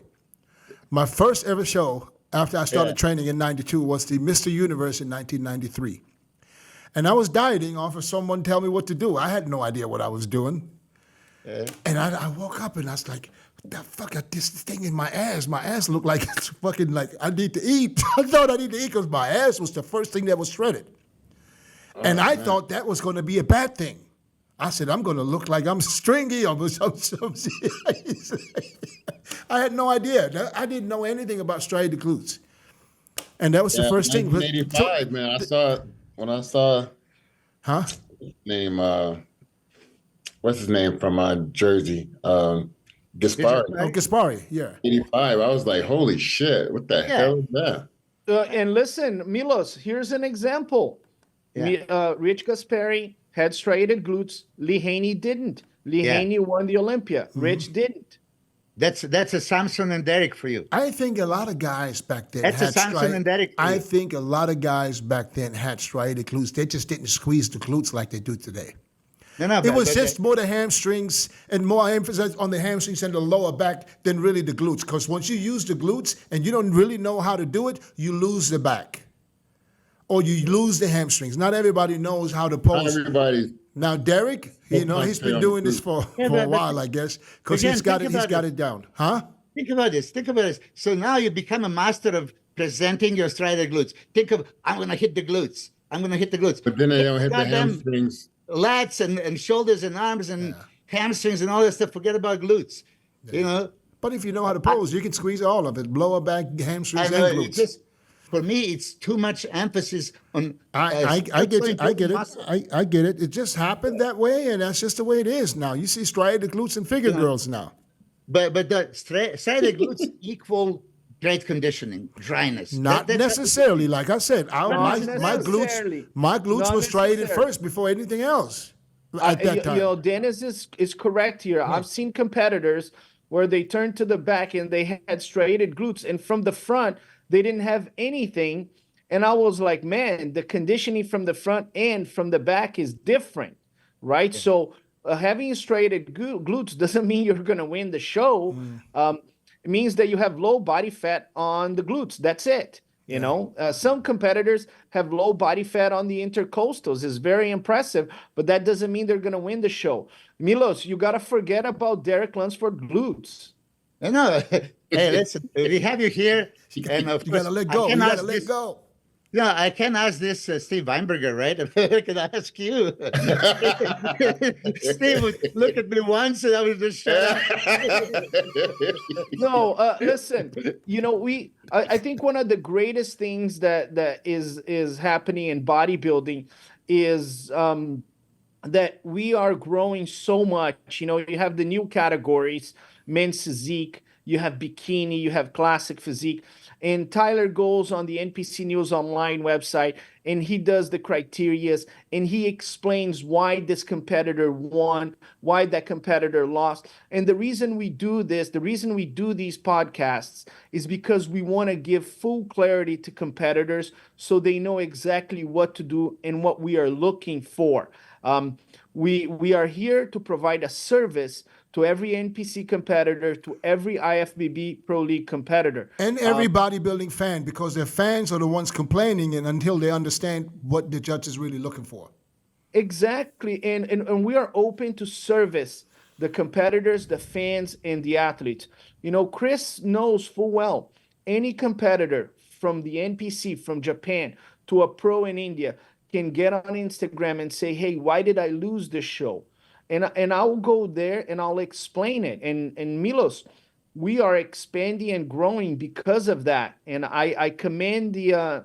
My first ever show after I started training in '92 was the Mr. Universe in 1993, and I was dieting off of someone tell me what to do. I had no idea what I was doing, and I woke up and I was like, "What the fuck? Got this thing in my ass. My ass looked like it's fucking like I need to eat. I thought I need to eat because my ass was the first thing that was shredded, and I thought that was going to be a bad thing." I said, I'm going to look like I'm stringy or some I had no idea. I didn't know anything about striated glutes. And that was the first thing. 1985, man. I saw Huh? name, what's his name from Jersey? Gaspari. Oh, Gaspari, yeah. 85. I was like, holy shit, what the hell is that? And listen, Milos, here's an example. Rich Gaspari had striated glutes. Lee Haney didn't. Lee Haney won the Olympia. Rich didn't. That's a Samson and Derrick for you. I think a lot of guys back then That's a had Samson and Derrick for I you. think a lot of guys back then had striated glutes. They just didn't squeeze the glutes like they do today. No, It was just more the hamstrings and more emphasis on the hamstrings and the lower back than really the glutes. Because once you use the glutes and you don't really know how to do it, you lose the back. Or you lose the hamstrings. Not everybody knows how to Not pose. everybody's. Now, Derrick, he's been doing this for a while, I guess, because he's got it down. Huh? Think about this. So now you become a master of presenting your striated glutes. Think of, I'm going to hit the glutes. But then they don't hit the Goddamn hamstrings. lats and shoulders and arms and hamstrings and all that stuff. Forget about glutes. You know? But if you know how to pose, you can squeeze all of it, lower back, hamstrings, I know, and it glutes. just, for me, it's too much emphasis on. I get it. I get it. muscle. I get it. It just happened that way, and that's just the way it is now. You see striated glutes and figure girls now. But the striated glutes equal great conditioning, dryness. Not That's necessarily. Like I said, my necessarily. glutes Not were striated necessarily. first before anything else at that time. You know, Dennis is correct here. I've seen competitors where they turned to the back and they had striated glutes, and from the front they didn't have anything. And I was like, man, the conditioning from the front and from the back is different, right? So having striated glutes doesn't mean you're going to win the show. It means that you have low body fat on the glutes. That's it. You know, some competitors have low body fat on the intercostals. It's very impressive, but that doesn't mean they're going to win the show. Milos, you got to forget about Derek Lunsford glutes. No. Hey, listen, we have you here. And of You course, gotta let go. You gotta let go. No, I can ask this Steve Weinberger, right? I can ask you. Steve would look at me once and I was just shut up. No, listen, you know, I think one of the greatest things that is happening in bodybuilding is that we are growing so much. You know, you have the new categories, men's physique, you have bikini, you have classic physique. And Tyler goes on the NPC News Online website and he does the criterias and he explains why this competitor won, why that competitor lost. And the reason we do this, the reason we do these podcasts is because we want to give full clarity to competitors so they know exactly what to do and what we are looking for. We are here to provide a service to every NPC competitor, to every IFBB Pro League competitor. And every bodybuilding fan, because their fans are the ones complaining and until they understand what the judge is really looking for. Exactly. And we are open to service the competitors, the fans, and the athletes. You know, Chris knows full well any competitor from the NPC from Japan to a pro in India can get on Instagram and say, hey, why did I lose this show? And I'll go there and I'll explain it. And Milos, we are expanding and growing because of that. And I commend the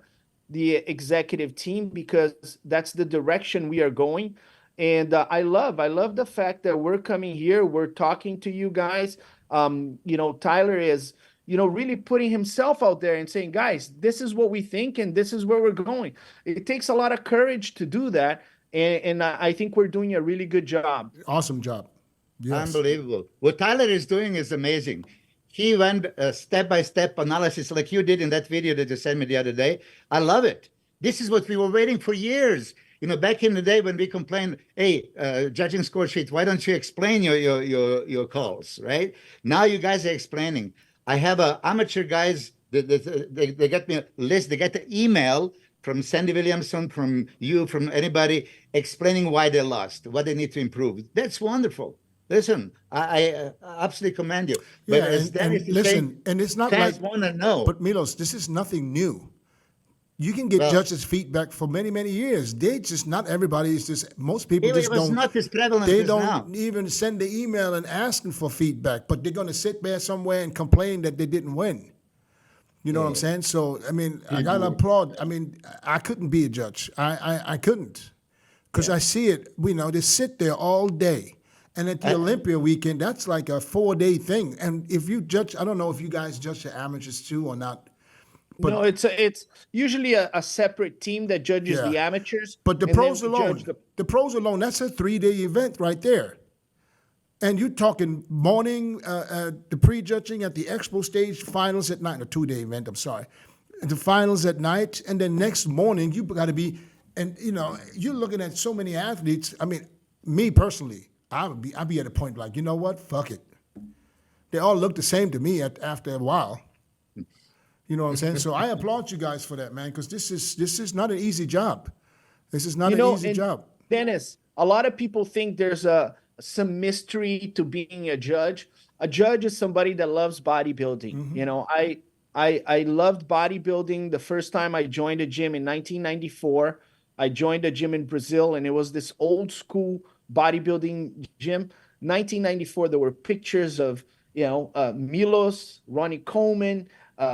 executive team because that's the direction we are going. And I love the fact that we're coming here, we're talking to you guys. You know, Tyler is, you know, really putting himself out there and saying, guys, this is what we think and this is where we're going. It takes a lot of courage to do that. And I think we're doing a really good job. Awesome job. Yes. Unbelievable. What Tyler is doing is amazing. He went step-by-step analysis like you did in that video that you sent me the other day. I love it. This is what we were waiting for years. You know, back in the day when we complained, hey, judging score sheet, why don't you explain your calls, right? Now you guys are explaining. I have amateur guys, they get me a list, they get the email from Sandy Williamson, from you, from anybody, explaining why they lost, what they need to improve. That's wonderful. Listen, I absolutely commend you. But Yeah, as Dennis is saying, and it's not fans like, want to know. but Milos, this is nothing new. You can get judges' feedback for many, many years. They just, not everybody is just, most people it just was don't. not as prevalent They as don't now. even send the email and asking for feedback, but they're going to sit there somewhere and complain that they didn't win. You know what I'm saying? So, I mean, I got to applaud. I mean, I couldn't be a judge. I couldn't. Because I see it, you know, they sit there all day. And at the Olympia weekend, that's like a 4-day thing. And if you judge, I don't know if you guys judge the amateurs too or not. But, no, it's usually a separate team that judges the amateurs. But the and then pros we alone, judge the pros alone, that's a 3-day event right there. And you're talking morning, the pre-judging at the expo stage, finals at night, a 2-day event, I'm sorry. The finals at night, and then next morning, you got to be, and you know, you're looking at so many athletes. I mean, me personally, I'd be at a point like, you know what, fuck it. They all look the same to me after a while. You know what I'm saying? So I applaud you guys for that, man, because this is not an easy job. This is not an easy job. Dennis, a lot of people think there's some mystery to being a judge. A judge is somebody that loves bodybuilding. Mm-hmm. You know, I loved bodybuilding the first time I joined a gym in 1994. I joined a gym in Brazil, and it was this old school bodybuilding gym. 1994, there were pictures of, you know, MILOS, Ronnie Coleman,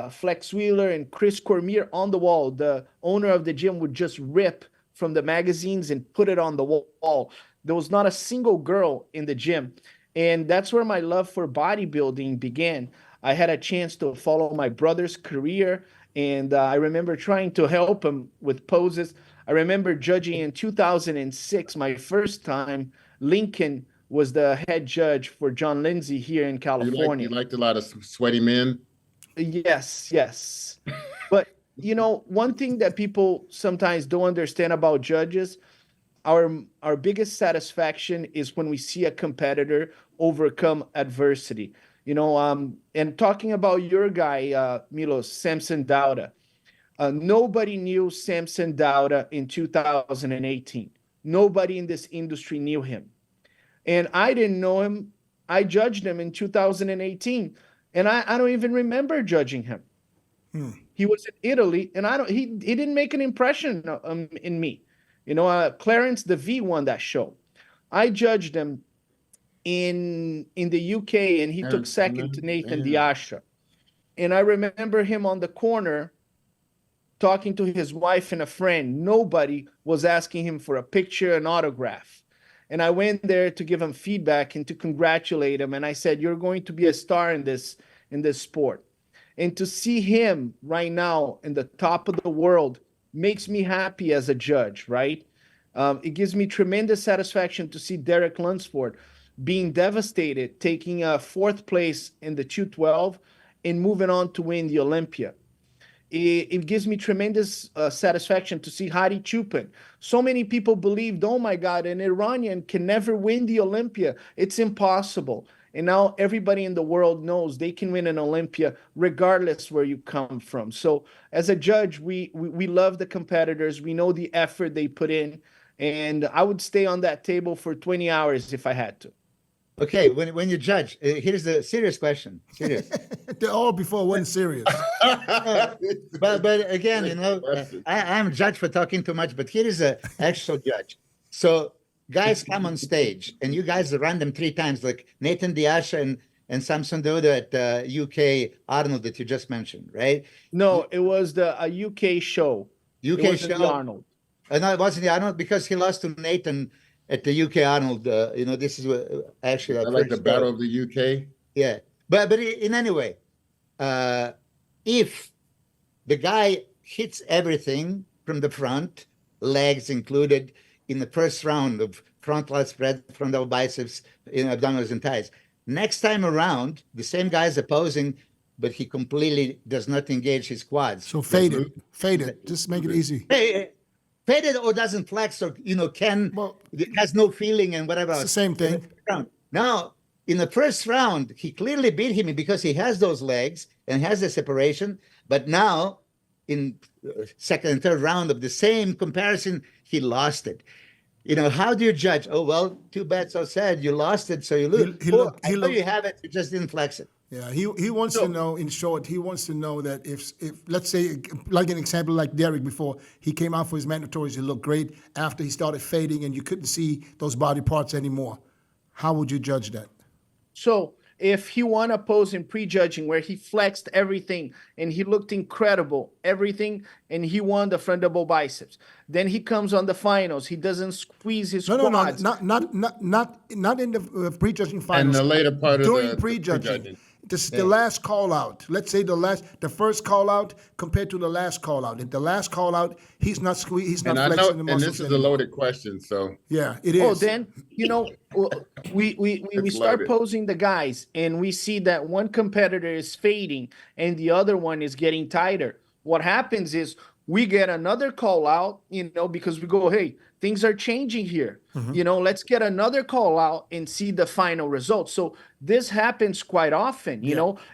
Flex Wheeler, and Chris Cormier on the wall. The owner of the gym would just rip from the magazines and put it on the wall. There was not a single girl in the gym. And that's where my love for bodybuilding began. I had a chance to follow my brother's career, and I remember trying to help him with poses. I remember judging in 2006, my first time. Lincoln was the head judge for John Lindsay here in California. You liked a lot of sweaty men? Yes. But, you know, one thing that people sometimes don't understand about judges, our biggest satisfaction is when we see a competitor overcome adversity. You know, and talking about your guy, Milos, Samson DAUDA. Nobody knew Samson DAUDA in 2018. Nobody in this industry knew him. And I didn't know him. I judged him in 2018. And I don't even remember judging him. He was in Italy, and he didn't make an impression in me. You know, Clarence DeVee won that show. I judged him in the UK, and he took second to Nathan Diasha. And I remember him on the corner talking to his wife and a friend. Nobody was asking him for a picture, an autograph. And I went there to give him feedback and to congratulate him. And I said, you're going to be a star in this sport. And to see him right now in the top of the world makes me happy as a judge, right? It gives me tremendous satisfaction to see Derek Lunsford being devastated, taking a 4th place in the 212 and moving on to win the Olympia. It gives me tremendous satisfaction to see Hadi Chupin. So many people believed, oh my God, an Iranian can never win the Olympia. It's impossible. And now everybody in the world knows they can win an Olympia regardless where you come from. So as a judge, we love the competitors. We know the effort they put in. And I would stay on that table for 20 hours if I had to. Okay, when you judge, here's the serious question. Serious. They're all before wasn't serious. But again, you know, I'm judge for talking too much, but here is an actual judge. So guys come on stage, and you guys run them 3 times, like Nathan Diasha and Samson DAUDA at UK Arnold that you just mentioned, right? No, it was a UK show. UK show. The Arnold. No, it wasn't the Arnold because he lost to Nathan at the UK Arnold. You know, this is actually I like the Battle of the UK. Yeah, but in any way, if the guy hits everything from the front, legs included, in the first round of front lat spread, frontal biceps, abdominals and thighs, next time around, the same guy is opposing but he completely does not engage his quads. So faded. Just make it easy. Hey, faded or doesn't flex, or Well, has no feeling and whatever. It's the same thing. Now, in the first round, he clearly beat him because he has those legs and has the separation. But now, in second and third round of the same comparison, he lost it. How do you judge? Oh, well, too bad, so sad. You lost it, so you lose. I know you have it, you just didn't flex it. Yeah, he wants to know, in short, he wants to know that if let's say, like an example like Derek before, he came out for his mandatories, he looked great. After he started fading and you couldn't see those body parts anymore, how would you judge that? So if he won a pose in prejudging where he flexed everything and he looked incredible, everything, and he won the front double biceps, then he comes on the finals, he doesn't squeeze his quads. Not in the prejudging finals. And the later part of during the prejudging. This is the last call out. Let's say the first call out compared to the last call out. If the last call out, he's not flexing the muscles. And this is a loaded question, so yeah, it is. Oh, then we start posing the guys, and we see that one competitor is fading and the other one is getting tighter. What happens is we get another call out, because we go, hey, things are changing here. Let's get another call out and see the final result. So this happens quite often,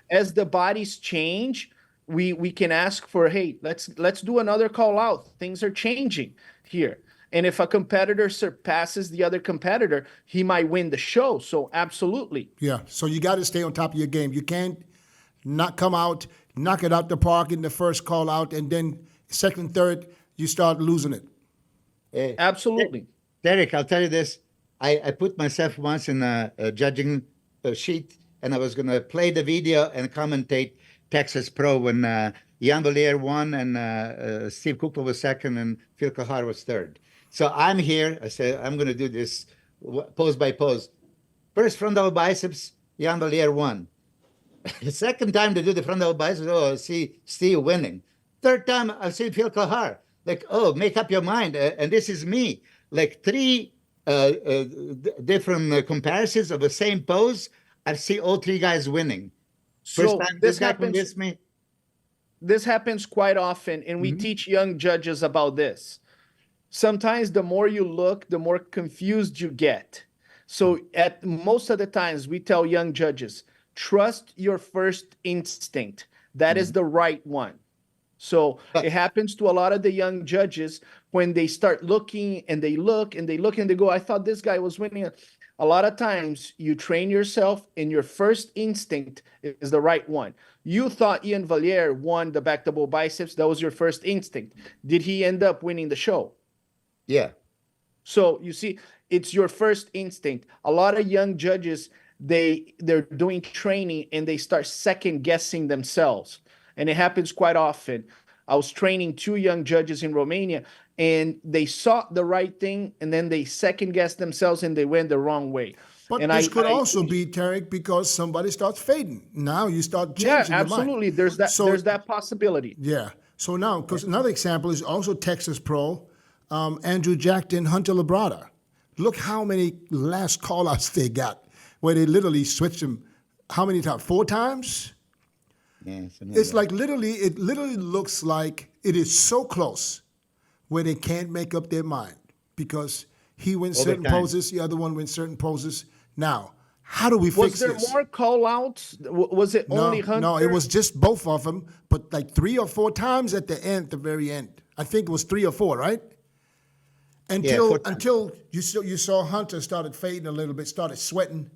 as the bodies change, we can ask for, hey, let's do another call out. Things are changing here. And if a competitor surpasses the other competitor, he might win the show. So absolutely. Yeah. So you got to stay on top of your game. You can't not come out, knock it out the park in the first call out, and then second, third, you start losing it. Absolutely. Derek, I'll tell you this. I put myself once in a judging sheet, and I was going to play the video and commentate Texas Pro when Jan Valier won and Steve Cooper was second and Phil Kahar was third. So I'm here. I said, I'm going to do this pose by pose. First front double biceps, Jan Valier won. The second time to do the front double biceps, I see Steve winning. Third time, I see Phil Kahar. Like, oh, make up your mind. And this is me. Like 3 different comparisons of the same pose. I see all 3 guys winning. First time this guy convinced me. This happens quite often, and we teach young judges about this. Sometimes the more you look, the more confused you get. So at most of the times, we tell young judges, trust your first instinct. That is the right one. So it happens to a lot of the young judges when they start looking and they look and they look and they go, I thought this guy was winning. A lot of times you train yourself and your first instinct is the right one. You thought Ian Valier won the back double biceps. That was your first instinct. Did he end up winning the show? Yeah. So you see, it's your first instinct. A lot of young judges, they're doing training and they start second guessing themselves. And it happens quite often. I was training 2 young judges in Romania, and they saw the right thing, and then they second-guessed themselves, and they went the wrong way. But and this could also be, Terrick, because somebody starts fading. Now you start changing your mind. absolutely. There's that possibility. Yeah. So now, because another example is also Texas Pro, Andrew Jackson, Hunter Labrada. Look how many last call-outs they got, where they literally switched them, how many times? 4 times? Yeah, it's like it literally looks like it is so close where they can't make up their mind because he wins certain poses, the other one wins certain poses. Now, how do we fix this? Was there more call-outs? Was it only Hunter? No, it was just both of them, but like 3 or 4 times at the end, the very end. I think it was 3 or 4, right? Until you saw Hunter started fading a little bit, started sweating,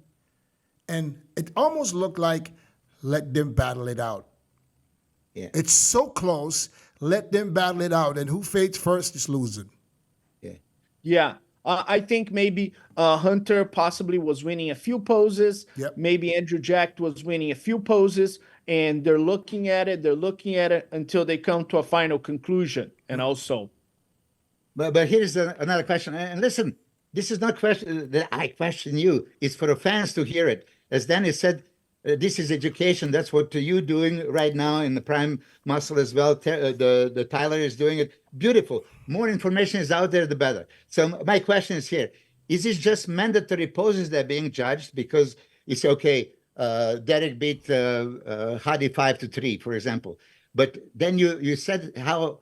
and it almost looked like, let them battle it out. Yeah. It's so close. Let them battle it out. And who fades first is losing. Yeah. Yeah. I think maybe Hunter possibly was winning a few poses. Yep. Maybe Andrew Jack was winning a few poses. And they're looking at it. They're looking at it until they come to a final conclusion. And also. But here's another question. And listen, this is not question that I question you. It's for the fans to hear it. As Dennis said, this is education. That's what you're doing right now in the prime muscle as well. The Tyler is doing it. Beautiful. More information is out there, the better. So my question is here. Is this just mandatory poses that are being judged? Because it's okay, Derek beat Hadi 5-3, for example. But then you said how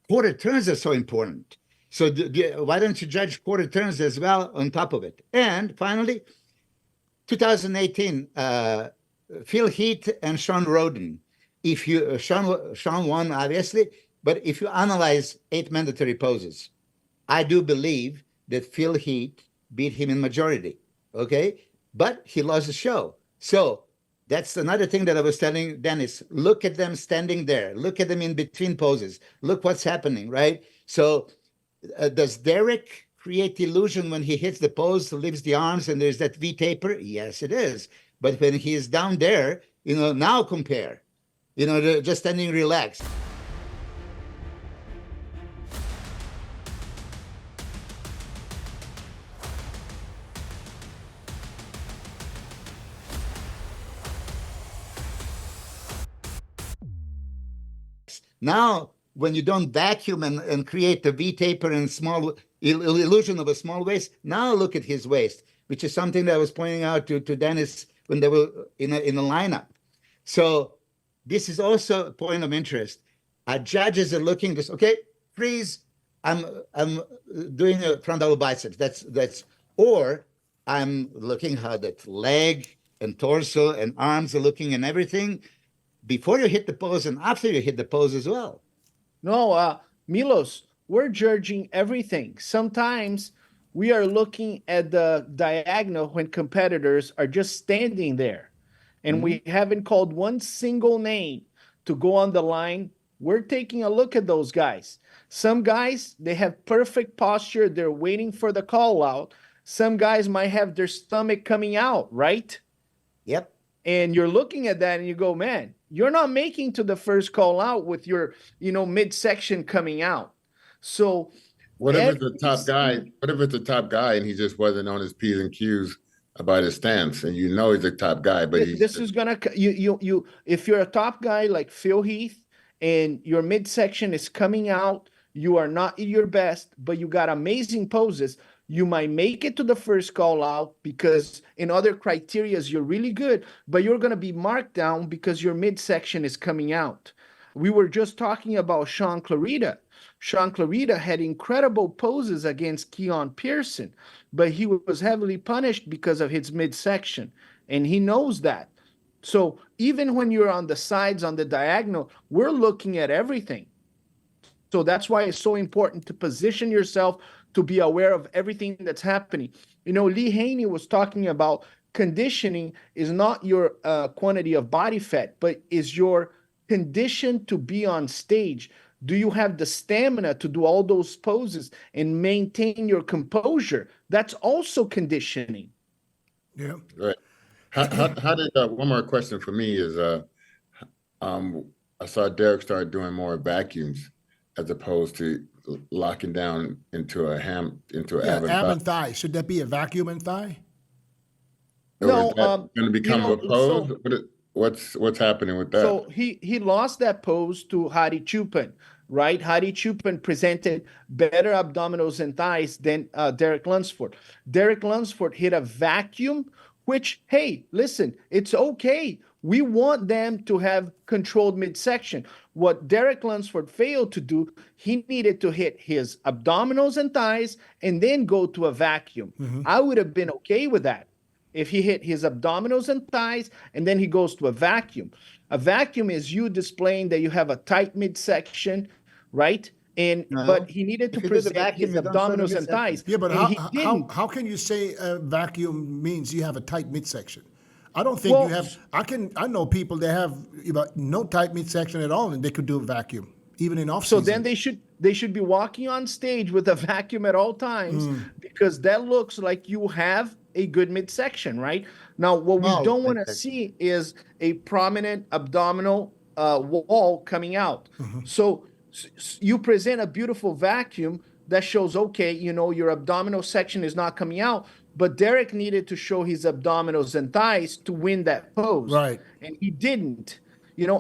quarter turns are so important. So why don't you judge quarter turns as well on top of it? And finally, 2018, Phil Heath and Sean Roden. If you Sean won obviously, but if you analyze 8 mandatory poses, I do believe that Phil Heath beat him in majority. Okay, but he lost the show. So that's another thing that I was telling Dennis. Look at them standing there. Look at them in between poses. Look what's happening, right? So does Derek create illusion when he hits the pose, lifts the arms, and there's that V taper? Yes, it is. But when he is down there, now compare. They're just standing relaxed. Now, when you don't vacuum and create the V taper and small illusion of a small waist, now look at his waist, which is something that I was pointing out to Dennis when they were in a lineup. So this is also a point of interest. Our judges are looking this. Okay, freeze. I'm doing a front double biceps. That's or I'm looking how that leg and torso and arms are looking and everything before you hit the pose and after you hit the pose as well. No, Milos, we're judging everything. Sometimes we are looking at the diagonal when competitors are just standing there and we haven't called one single name to go on the line. We're taking a look at those guys. Some guys, they have perfect posture. They're waiting for the call out. Some guys might have their stomach coming out, right? Yep. And you're looking at that and you go, man, you're not making to the first call out with your, midsection coming out. So what if it's the top guy? What if it's the top guy and he just wasn't on his P's and Q's about his stance, and he's the top guy, but is gonna you if you're a top guy like Phil Heath and your midsection is coming out, you are not at your best, but you got amazing poses. You might make it to the first call out because in other criterias you're really good, but you're going to be marked down because your midsection is coming out. We were just talking about Sean Clarita. Sean Clarita had incredible poses against Keon Pearson, but he was heavily punished because of his midsection, and he knows that. So even when you're on the sides, on the diagonal, we're looking at everything. So that's why it's so important to position yourself to be aware of everything that's happening. Lee Haney was talking about conditioning is not your quantity of body fat, but is your condition to be on stage. Do you have the stamina to do all those poses and maintain your composure? That's also conditioning. Yeah. Right. How did one more question for me is I saw Derek start doing more vacuums as opposed to locking down into a ab and thigh. Should that be a vacuum and thigh? No, going to become a pose. What's happening with that? So he lost that pose to Hadi Choopan, right? Hadi Choopan presented better abdominals and thighs than Derek Lunsford. Derek Lunsford hit a vacuum, which, hey, listen, it's okay. We want them to have controlled midsection. What Derek Lunsford failed to do, he needed to hit his abdominals and thighs and then go to a vacuum. I would have been okay with that if he hit his abdominals and thighs and then he goes to a vacuum. A vacuum is you displaying that you have a tight midsection, right? But he needed to present his abdominals and thighs. Yeah, but how can you say a vacuum means you have a tight midsection? I don't think you have. I know people that have no tight midsection at all, and they could do a vacuum even in off season. So then they should be walking on stage with a vacuum at all times because that looks like you have a good midsection, right? Now, what we don't want to see is a prominent abdominal wall coming out. So you present a beautiful vacuum that shows, okay, your abdominal section is not coming out, but Derek needed to show his abdominals and thighs to win that pose. Right. And he didn't.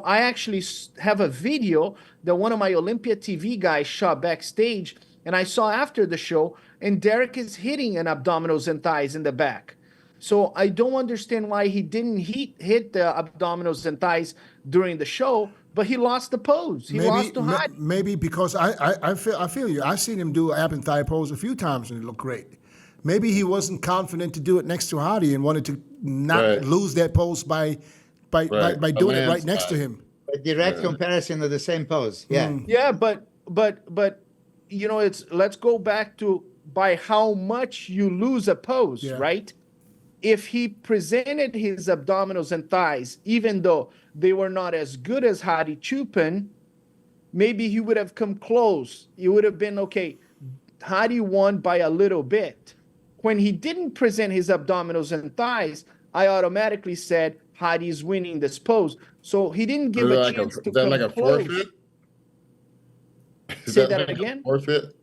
I actually have a video that one of my Olympia TV guys shot backstage, and I saw after the show, and Derek is hitting an abdominals and thighs in the back. So I don't understand why he didn't hit the abdominals and thighs during the show, but he lost the pose. He lost to Hadi. Maybe because I feel you. I've seen him do ab and thigh pose a few times and it looked great. Maybe he wasn't confident to do it next to Hadi and wanted to not lose that pose by doing it right next to him. A direct comparison of the same pose. Yeah. Yeah, but you know, let's go back to by how much you lose a pose, right? If he presented his abdominals and thighs, even though they were not as good as Hadi Chupin, maybe he would have come close. It would have been, okay, Hadi won by a little bit. When he didn't present his abdominals and thighs, I automatically said Hadi's winning this pose. So he didn't give a chance to come close. Is that like a forfeit? Say that again? Forfeit?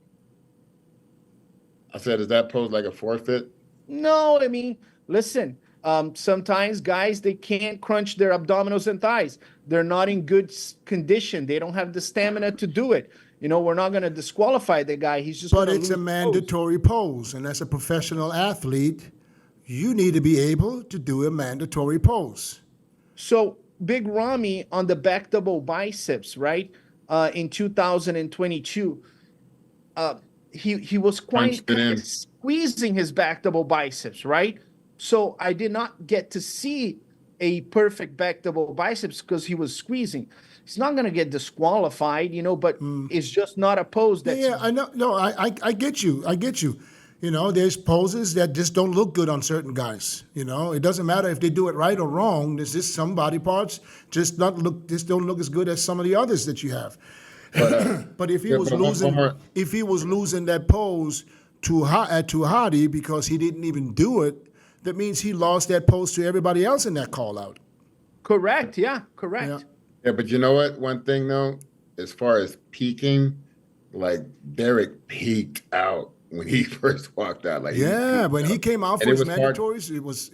I said, is that pose like a forfeit? No, I mean, listen, sometimes guys, they can't crunch their abdominals and thighs. They're not in good condition. They don't have the stamina to do it. You know, we're not going to disqualify the guy. He's just. But it's a mandatory pose, and as a professional athlete, you need to be able to do a mandatory pose. So Big Ramy on the back double biceps, right? In 2022, he was quite squeezing his back double biceps, right? So I did not get to see a perfect back double biceps because he was squeezing. He's not going to get disqualified, you know, but it's just not a pose that. Yeah, I know. No, I get you. I get you. You know, there's poses that just don't look good on certain guys. You know, it doesn't matter if they do it right or wrong. There's just some body parts just don't look as good as some of the others that you have. But if he was losing that pose to Hadi because he didn't even do it, that means he lost that pose to everybody else in that call out. Correct. Yeah. Correct. Yeah, but you know what? One thing though, as far as peaking, like Derrick peaked out when he first walked out. Like when he came out for his mandatories, it was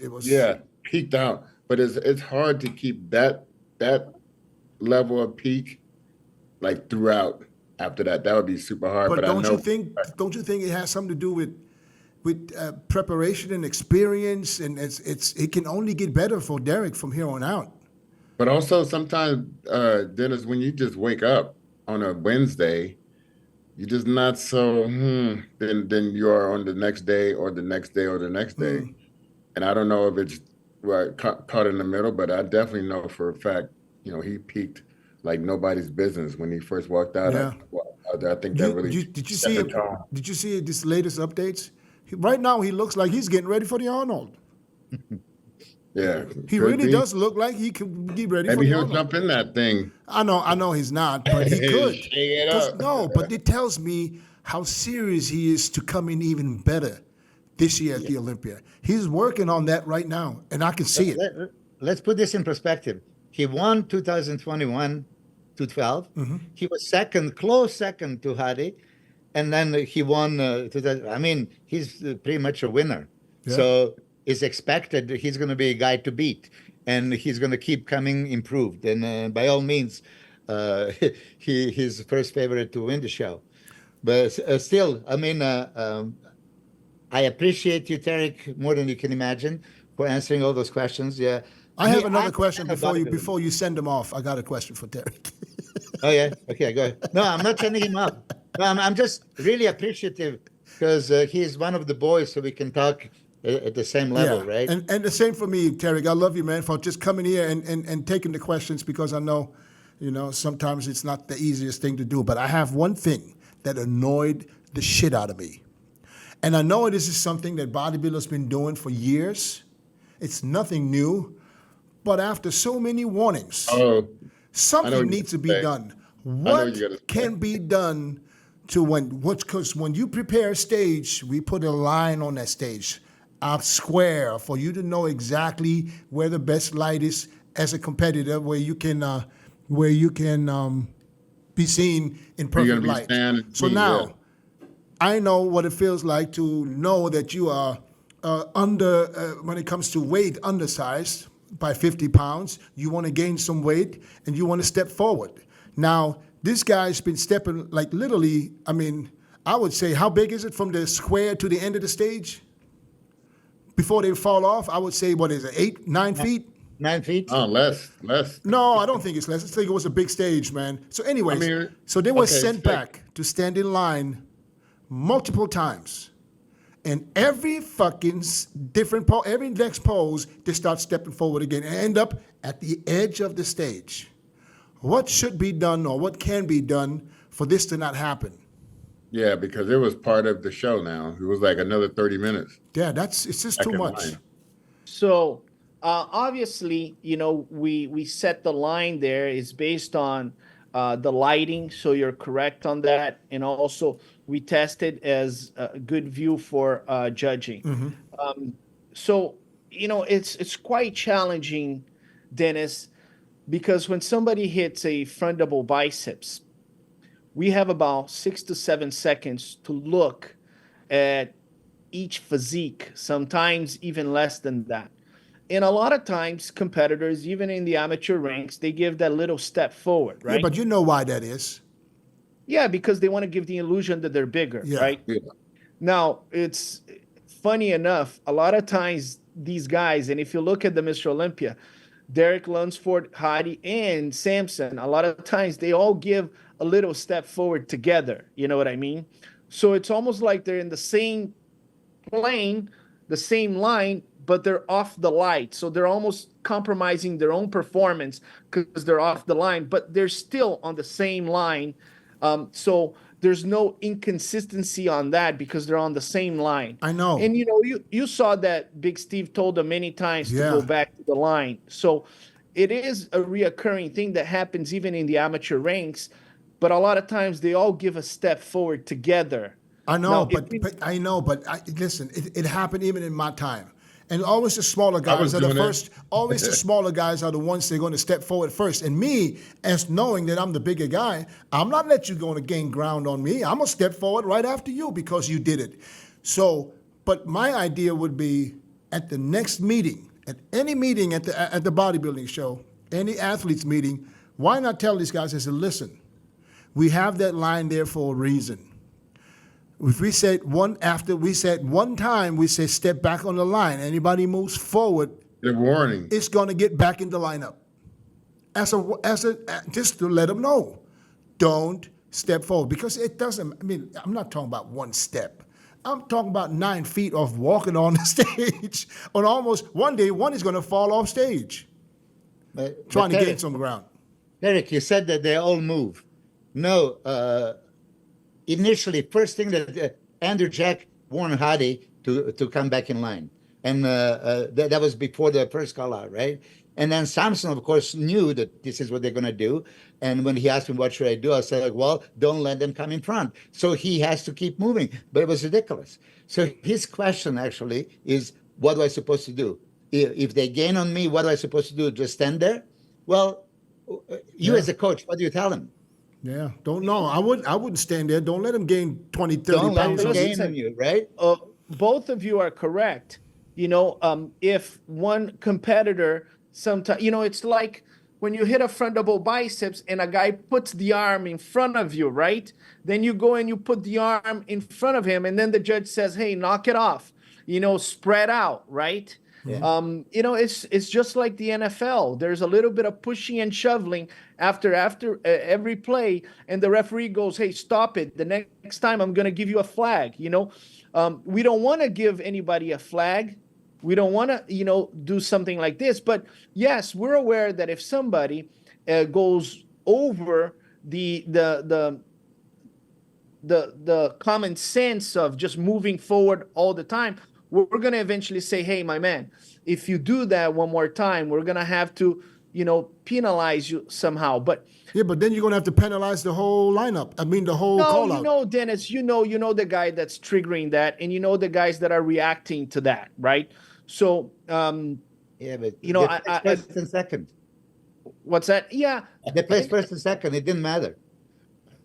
peaked out. But it's hard to keep that level of peak like throughout after that. That would be super hard. But don't you think it has something to do with preparation and experience, and it can only get better for Derrick from here on out. But also sometimes, Dennis, when you just wake up on a Wednesday, you're just not so than you are on the next day or the next day or the next day. And I don't know if it's caught in the middle, but I definitely know for a fact, you know, he peaked like nobody's business when he first walked out. Yeah. I think that really did you see it? Did you see this latest updates? Right now, he looks like he's getting ready for the Arnold. Yeah, he really does look like he could be ready. Maybe he'll jump in that thing. I know he's not, but he could. No, but it tells me how serious he is to come in even better this year at the Olympia. He's working on that right now, and I can see it. Let's put this in perspective. He won 2021 to 12. He was close second to Hadi, and then he won. I mean, he's pretty much a winner. Yeah. So it's expected he's going to be a guy to beat, and he's going to keep coming improved. And by all means, he's the first favorite to win the show. But still, I mean, I appreciate you, Terrick, more than you can imagine, for answering all those questions. Yeah. I have another question before you send him off. I got a question for Terrick. Oh yeah, okay, go ahead. No, I'm not sending him off. No, I'm just really appreciative because he's one of the boys, so we can talk at the same level, right? And the same for me, Terrick. I love you, man, for just coming here and taking the questions, because I know, you know, sometimes it's not the easiest thing to do. But I have one thing that annoyed the shit out of me. And I know this is something that bodybuilders been doing for years. It's nothing new. But after so many warnings, something needs to be done. What can be done because when you prepare a stage, we put a line on that stage, a square, for you to know exactly where the best light is as a competitor, where you can be seen in perfect light. So now, I know what it feels like to know that you are when it comes to weight, undersized by 50 pounds. You want to gain some weight and you want to step forward. Now, this guy's been stepping like literally, I mean, I would say, how big is it from the square to the end of the stage? before they fall off, I would say, what is it, 8, 9 feet? 9 feet. Oh, less. No, I don't think it's less. I think it was a big stage, man. So anyways, I mean, so they were okay, sent it's like- back to stand in line multiple times. And every fucking different pose, every next pose, they start stepping forward again and end up at the edge of the stage. What should be done or what can be done for this to not happen? Yeah, because it was part of the show now. It was like another 30 minutes. Yeah, it's just back too in much. line. So obviously, you know, we set the line there is based on the lighting. So you're correct on that, and also we tested as a good view for judging. So you know, it's quite challenging, Dennis, because when somebody hits a front double biceps, we have about 6 to 7 seconds to look at each physique, sometimes even less than that. And a lot of times, competitors, even in the amateur ranks, they give that little step forward, right? Yeah, but you know why that is. Yeah, because they want to give the illusion that they're bigger, Yeah. right? Yeah. Now, it's funny enough, a lot of times these guys, and if you look at the Mr. Olympia, Derek Lunsford, Hadi, and Samson, a lot of times they all give a little step forward together. You know what I mean? So it's almost like they're in the same plane, the same line, but they're off the light. So they're almost compromising their own performance because they're off the line, but they're still on the same line. So there's no inconsistency on that because they're on the same line. I know. And you know, you saw that Big Steve told them many times to Yeah. go back to the line. So it is a reoccurring thing that happens even in the amateur ranks, but a lot of times they all give a step forward together. I know, Now, but listen, it happened even in my time. And always the smaller guys was are the doing it. first. Always the smaller guys are the ones that are going to step forward first. And me, as knowing that I'm the bigger guy, I'm not let you go and gain ground on me. I'm gonna step forward right after you because you did it. So, but my idea would be at the next meeting, at any meeting at the bodybuilding show, any athletes meeting, why not tell these guys? I said, listen, we have that line there for a reason. If we said one time, we say step back on the line. Anybody moves forward, The warning. it's going to get back in the lineup. Just to let them know, don't step forward because it doesn't. I mean, I'm not talking about one step. I'm talking about 9 feet of walking on the stage. On almost one day, one is going to fall off stage, trying to gain some ground. Derek, you said that they all move. No, initially, first thing that Andrew Jack warned Hadi to come back in line. And that was before the first call out, right? And then Samson, of course, knew that this is what they're going to do. And when he asked me, what should I do? I said, like, well, don't let them come in front. So he has to keep moving. But it was ridiculous. So his question actually is, what am I supposed to do? If they gain on me, what am I supposed to do? Just stand there? Well, you as a coach, what do you tell them? Yeah, don't know. I wouldn't stand there. Don't let them gain 20, 30 Don't let pounds. them gain on you, right? Both of you are correct. You know, if one competitor sometimes, you know, it's like when you hit a front double biceps and a guy puts the arm in front of you, right? Then you go and you put the arm in front of him, and then the judge says, "Hey, knock it off." You know, spread out, right? Yeah. You know, it's just like the NFL. There's a little bit of pushing and shoveling after every play, and the referee goes, "Hey, stop it! The next time I'm going to give you a flag." You know, we don't want to give anybody a flag. We don't want to, you know, do something like this. But yes, we're aware that if somebody goes over the common sense of just moving forward all the time, we're going to eventually say, hey, my man, if you do that one more time, we're going to have to, you know, penalize you somehow. But Yeah, but then you're going to have to penalize the whole lineup. I mean, the whole call no, out. you know, Dennis, you know the guy that's triggering that, and you know the guys that are reacting to that, right? So, Yeah, but you know, they placed first and second. what's that? Yeah. They placed first and second. It didn't matter.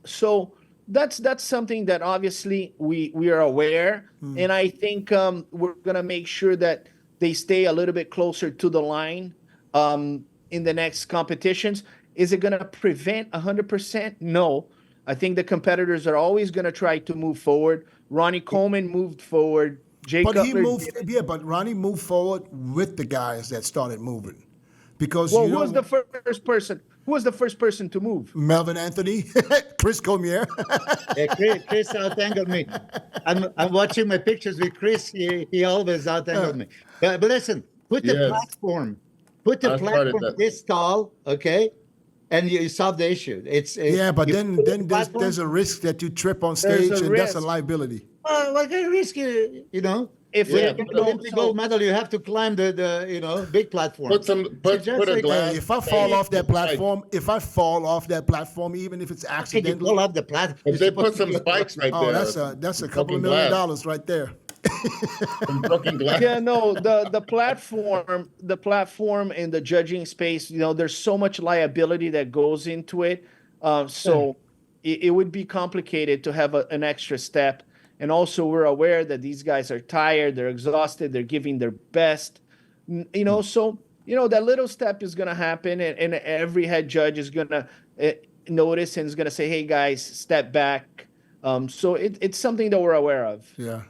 So that's something that obviously we are aware, and I think we're gonna make sure that they stay a little bit closer to the line in the next competitions. Is it gonna prevent 100%? No. I think the competitors are always gonna try to move forward. Ronnie Coleman moved forward. Jay But he Cutler moved, did it. yeah, but Ronnie moved forward with the guys that started moving. Because Well, you who was know, the first person? Who was the first person to move? Melvin Anthony, Chris Cormier. Yeah, Chris outangled me. I'm watching my pictures with Chris. He always outangled me. But listen, put the Yes. platform, put the I started platform that. this tall, okay, and you solve the issue. Yeah, but you then put the then platform, there's a risk that you trip on There's stage, a and that's a risk. liability. what kind of risk, you know? If Yeah, When you it, get you the know, Olympic so- gold medal, you have to climb the big platform. Put just a like- glass. Hey, if I fall off that like- platform, even if it's How can you accidental, pull up the platform? If they put some spikes right oh, there. that's a some couple of broken $1 glass, million right there. some broken glass. yeah, no, the platform and the judging space, you know, there's so much liability that goes into it. So it would be complicated to have an extra step. And also, we're aware that these guys are tired, they're exhausted, they're giving their best. You know, so you know that little step is going to happen, and every head judge is going to notice and is going to say, "Hey, guys, step back." So it's something that we're aware of. Yeah.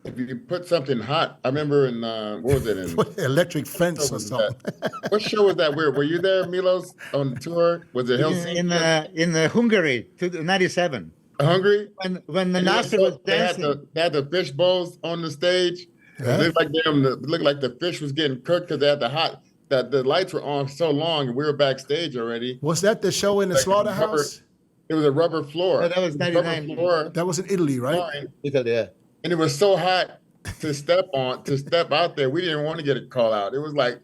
If you put something hot, I remember in what was it in? Electric fence what or was something. that? What show was that? Were you there, Milos, on tour? Was it Helsinki? in Hungary, 97. Hungary? When the And Nasser was dancing. they had the fish bowls on the stage. Yeah. It looked like the fish was getting cooked because they had the lights were on so long, and we were backstage already. Was that the show in the Like slaughterhouse? It was a rubber floor. No, that was It a rubber 99. floor, That was in Italy, right? fine, Italy, yeah. and it was so hot to step out there. We didn't want to get a call out. It was like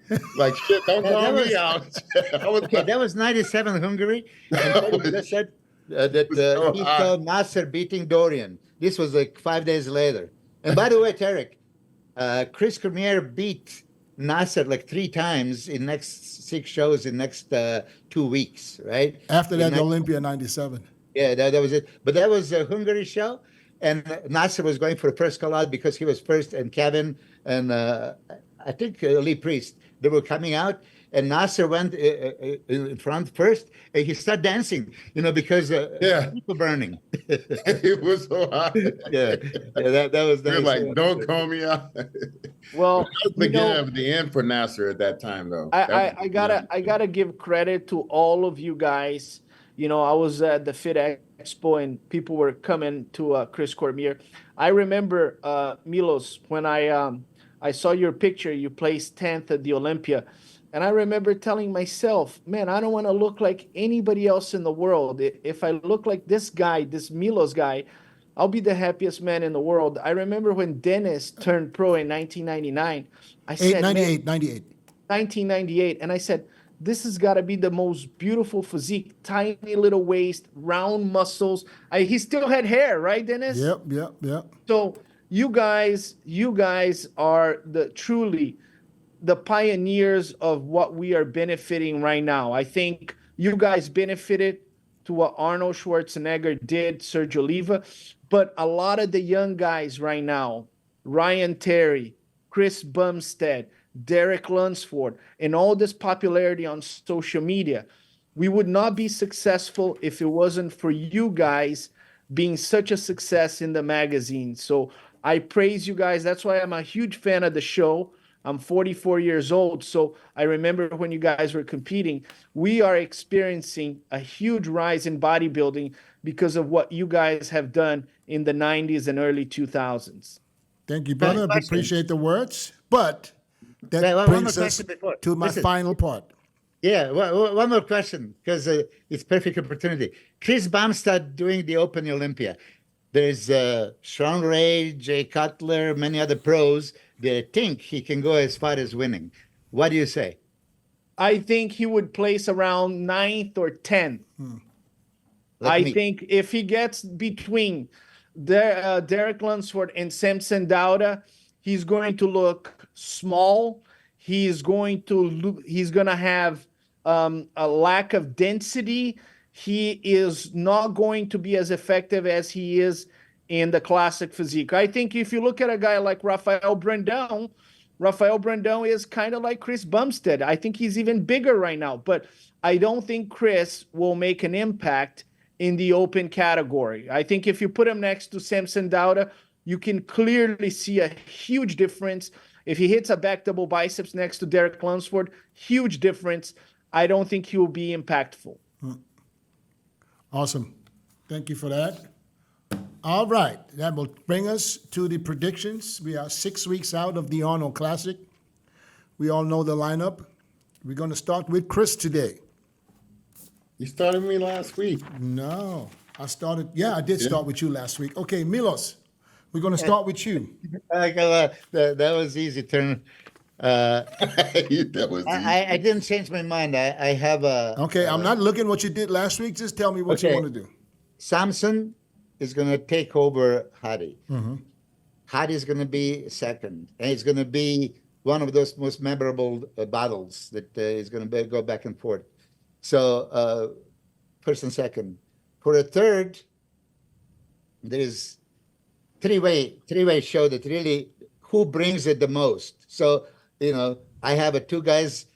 shit. Don't Yeah, call that me was- out. I was Okay, like, that was 97 Hungary. And they said that so he hot. saw Nasser beating Dorian. This was like 5 days later. And by the way, Terrick, Chris Cormier beat Nasser like 3 times in next 6 shows in next 2 weeks, right? After that, In the Olympia '97. Yeah, that was it. But that was a Hungary show, and Nasser was going for the first call out because he was first, and Kevin and I think Lee Priest, they were coming out, and Nasser went in front first, and he started dancing, you know, because Yeah. people burning. it was so hot. yeah, that was We were nice. like, don't call me out. Well, The you know, beginning of the end for Nasser at that time, though. I gotta give credit to all of you guys. You know, I was at the Fit Expo and people were coming to Chris Cormier. I remember Milos when I saw your picture. You placed 10th at the Olympia, and I remember telling myself, "Man, I don't want to look like anybody else in the world. If I look like this guy, this Milos guy, I'll be the happiest man in the world." I remember when Dennis turned pro in 1999. I said, 98, 98. 1998, and I said, this has got to be the most beautiful physique, tiny little waist, round muscles. He still had hair, right, Dennis? Yep. So you guys are truly the pioneers of what we are benefiting right now. I think you guys benefited to what Arnold Schwarzenegger did, Sergio Oliva, but a lot of the young guys right now, Ryan Terry, Chris Bumstead, Derek Lunsford, and all this popularity on social media, we would not be successful if it wasn't for you guys being such a success in the magazine. So I praise you guys. That's why I'm a huge fan of the show. I'm 44 years old, so I remember when you guys were competing. We are experiencing a huge rise in bodybuilding because of what you guys have done in the 90s and early 2000s. Thank you, brother. I question. appreciate the words. But that Wait, one brings more us question before. to my Listen. final part. Yeah, one more question, because it's perfect opportunity. Chris Bumstead doing the Open Olympia. There's Sean Ray, Jay Cutler, many other pros that think he can go as far as winning. What do you say? I think he would place around 9th or 10th. Like I me. think if he gets between Derek Lunsford and Samson DAUDA, he's going to look small. He's going to have a lack of density. He is not going to be as effective as he is in the classic physique. I think if you look at a guy like Rafael Brandão is kind of like Chris Bumstead. I think he's even bigger right now, but I don't think Chris will make an impact in the open category. I think if you put him next to Samson DAUDA, you can clearly see a huge difference. If he hits a back double biceps next to Derek Lunsford, huge difference. I don't think he will be impactful. Awesome. Thank you for that. All right. That will bring us to the predictions. We are 6 weeks out of the Arnold Classic. We all know the lineup. We're going to start with Chris today. You started me last week. No, I did start with you last week. Okay, Milos, we're going to start with you. That was easy turn. That was easy. I didn't change my mind. I have a. Okay, I'm not looking what you did last week. Just tell me what you Okay. want to do. SAMSON is going to take over HADI. HADI is going to be second, and it's going to be one of those most memorable battles that is going to go back and forth. So first and second. For a third, there is three-way show that really who brings it the most. So I have two guys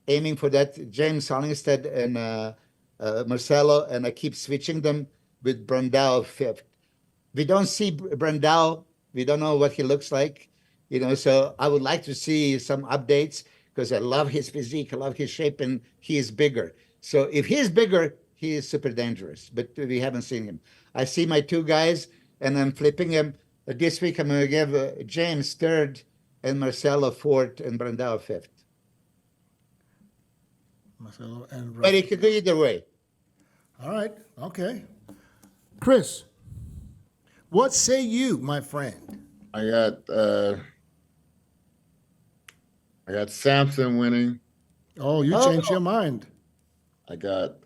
aiming for that, James Hollingshead and Marcelo, and I keep switching them with Brandao fifth. We don't see Brandao. We don't know what he looks like, so I would like to see some updates because I love his physique, I love his shape, and he is bigger. So if he's bigger, he is super dangerous, but we haven't seen him. I see my two guys, and I'm flipping him. This week, I'm going to give James third and Marcelo fourth and Brandao fifth. Marcelo and But it could go either way. All right, okay. Chris, what say you, my friend? I got Samson winning. Oh, you changed your mind. I got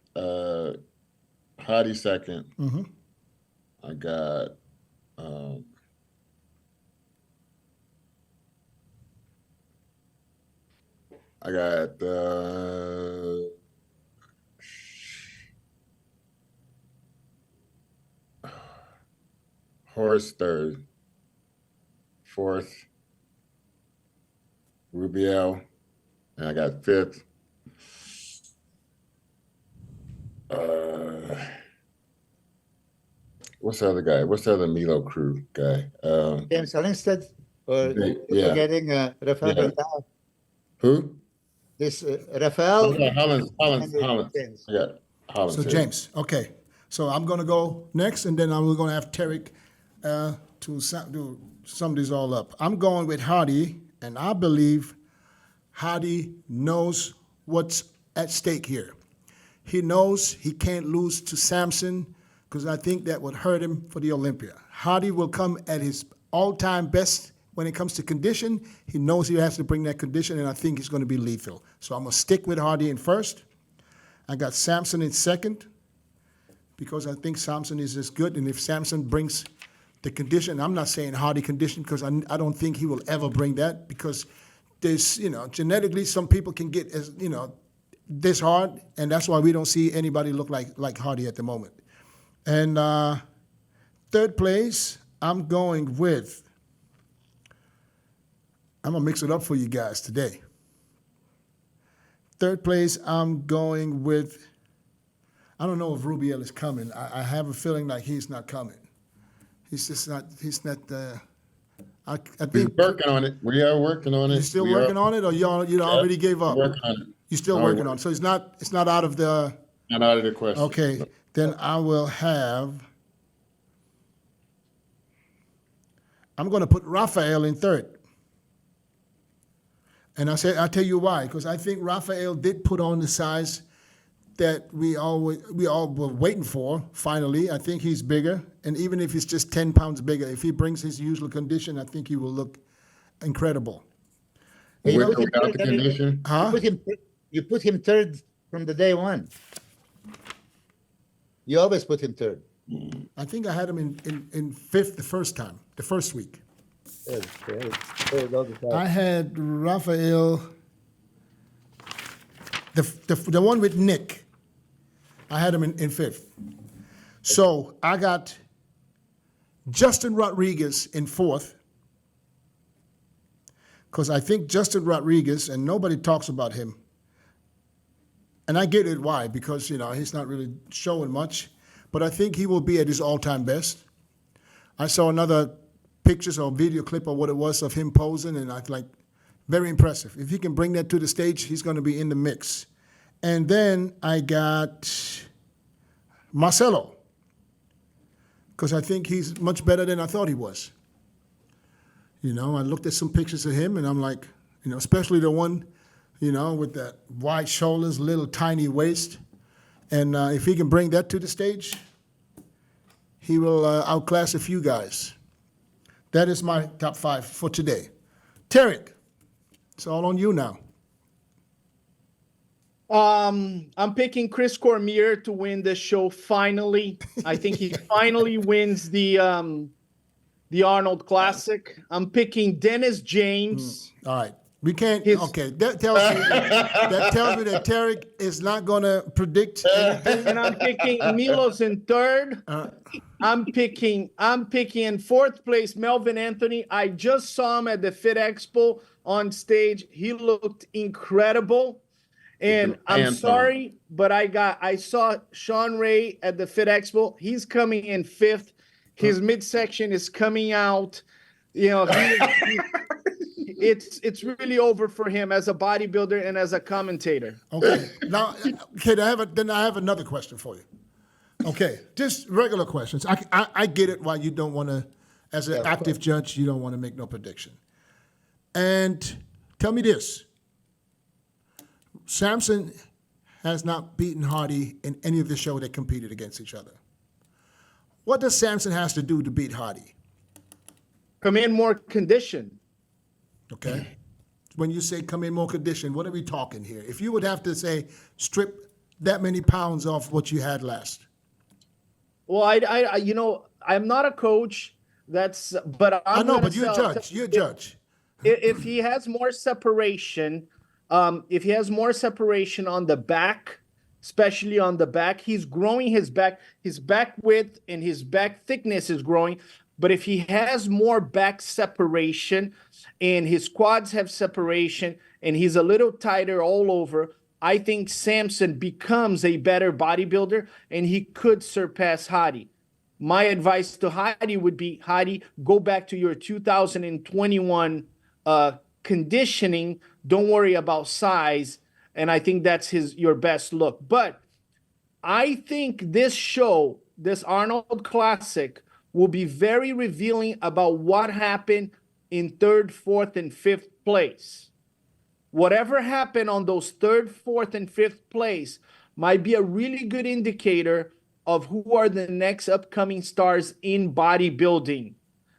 Hadi second. Mm-hmm. I got Horace third, fourth, Rubiel, and I got fifth. What's the other guy? What's the other Milo crew guy? James Hollingshead or Yeah. forgetting Rafael Yeah. Brandao? Who? This Rafael. Hollins. James. I got Hollins. So James, okay. So I'm going to go next, and then we're going to have Terrick to sum this all up. I'm going with Hadi, and I believe Hadi knows what's at stake here. He knows he can't lose to Samson because I think that would hurt him for the Olympia. Hadi will come at his all-time best when it comes to condition. He knows he has to bring that condition, and I think he's going to be lethal. So I'm going to stick with Hadi in first. I got Samson in second because I think Samson is as good, and if Samson brings the condition, I'm not saying Hadi condition because I don't think he will ever bring that because there's, genetically some people can get as, this hard, and that's why we don't see anybody look like Hadi at the moment. And third place, I'm going to mix it up for you guys today. Third place, I'm going with, I don't know if Rubiel is coming. I have a feeling like he's not coming. He's not, I We're think. working on it. We are working on it. You still working on it, or you already gave up? Working on it. You're still No, working on it. So it's not out of the, Not out of the question. okay, then I'm going to put Raphael in third. And I'll tell you why, because I think Raphael did put on the size that we all were waiting for, finally. I think he's bigger, and even if he's just 10 pounds bigger, if he brings his usual condition, I think he will look incredible. Without the condition. Huh? You put him third from the day one. You always put him third. I think I had him in fifth the first week. I had Raphael, the one with Nick, I had him in fifth. So I got Justin Rodriguez in fourth, because I think Justin Rodriguez, and nobody talks about him, and I get it why, because, he's not really showing much, but I think he will be at his all-time best. I saw another pictures or video clip or what it was of him posing, and I like, very impressive. If he can bring that to the stage, he's going to be in the mix. And then I got Marcelo, because I think he's much better than I thought he was. You know, I looked at some pictures of him, and I'm like, you know, especially the one, you know, with that wide shoulders, little tiny waist. And if he can bring that to the stage, he will outclass a few guys. That is my top 5 for today. Terrick, it's all on you now. I'm picking Chris Cormier to win the show finally. I think he finally wins the Arnold Classic. I'm picking Dennis James. All right. We can't. Okay, that tells me that Terrick is not going to predict anything. And I'm picking Milos in third. I'm picking in fourth place Melvin Anthony. I just saw him at the Fit Expo on stage. He looked incredible. And I'm sorry, but I saw Sean Ray at the Fit Expo. He's coming in fifth. His midsection is coming out. You know, it's really over for him as a bodybuilder and as a commentator. Okay. Now, okay, I have another question for you. Okay, just regular questions. I get it why you don't want to, as an active judge, you don't want to make no prediction. And tell me this. Samson has not beaten Hadi in any of the show they competed against each other. What does Samson has to do to beat Hadi? Come in more conditioned. Okay. When you say come in more conditioned, what are we talking here? If you would have to say strip that many pounds off what you had last. Well, I you know, I'm not a coach. But I know, but you're a judge. You're a judge. If he has more separation, on the back, especially on the back, he's growing his back width and his back thickness is growing. But if he has more back separation and his quads have separation and he's a little tighter all over, I think Samson becomes a better bodybuilder and he could surpass Hadi. My advice to Hadi would be, Hadi, go back to your 2021 conditioning. Don't worry about size. And I think that's your best look. But I think this show, this Arnold Classic, will be very revealing about what happened in third, fourth, and fifth place. Whatever happened on those third, fourth, and fifth place might be a really good indicator of who are the next upcoming stars in bodybuilding.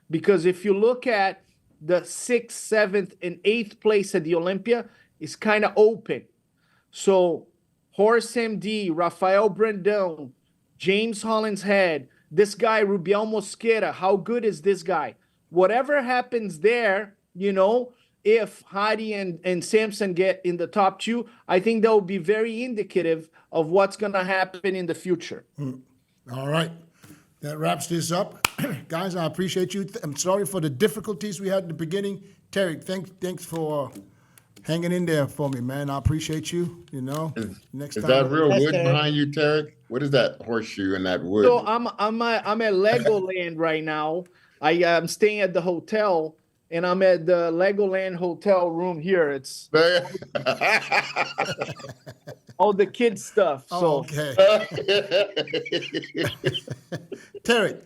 Because if you look at the 6th, 7th, and 8th place at the Olympia, it's kind of open. So Horace MD, Rafael Brandão, James Hollinshead, this guy, Rubiel Mosquera, how good is this guy? Whatever happens there, you know, if Hadi and Samson get in the top 2, I think that will be very indicative of what's going to happen in the future. All right. That wraps this up. Guys, I appreciate you. I'm sorry for the difficulties we had in the beginning. Terrick, thanks for hanging in there for me, man. I appreciate you, you know. Is that real wood behind you, Terrick? What is that horseshoe in that wood? So I'm at Legoland right now. I'm staying at the hotel, and I'm at the Legoland hotel room here. It's all the kids stuff. So. Oh, okay. Terrick,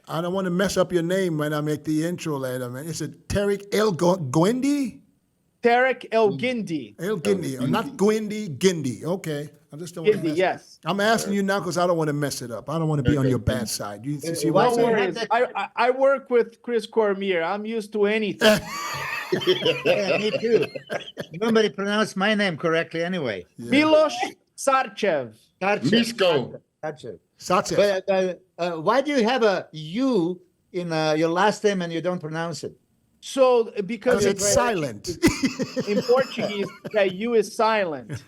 I don't want to mess up your name when I make the intro later, man. Is it Terrick El Guindy? Terrick El Guindy. El Guindy, not Guindy, Guindy. Okay. I just don't want to Guindy, yes. I'm asking you now because I don't want to mess it up. I don't want to be on your bad side. You see what I'm saying? I work with Chris Cormier. I'm used to anything. Yeah, me too. Nobody pronounced my name correctly anyway. Yeah. Milos Sarcev. Misko. Sarcev. But why do you have a U in your last name and you don't pronounce it? So because it's silent. In Portuguese, that U is silent.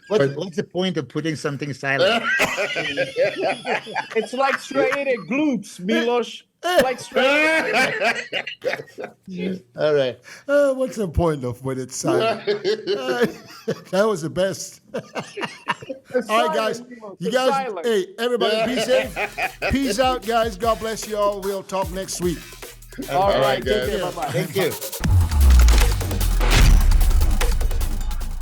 What's the point of putting something silent? It's like striated glutes, Milos. Quite straight. All right. What's the point of when it's silent? That was the best. All right, guys. You guys, hey, everybody be safe. Peace out, guys. God bless you all. We'll talk next week. All right. guys. Take care. Bye-bye. Thank you.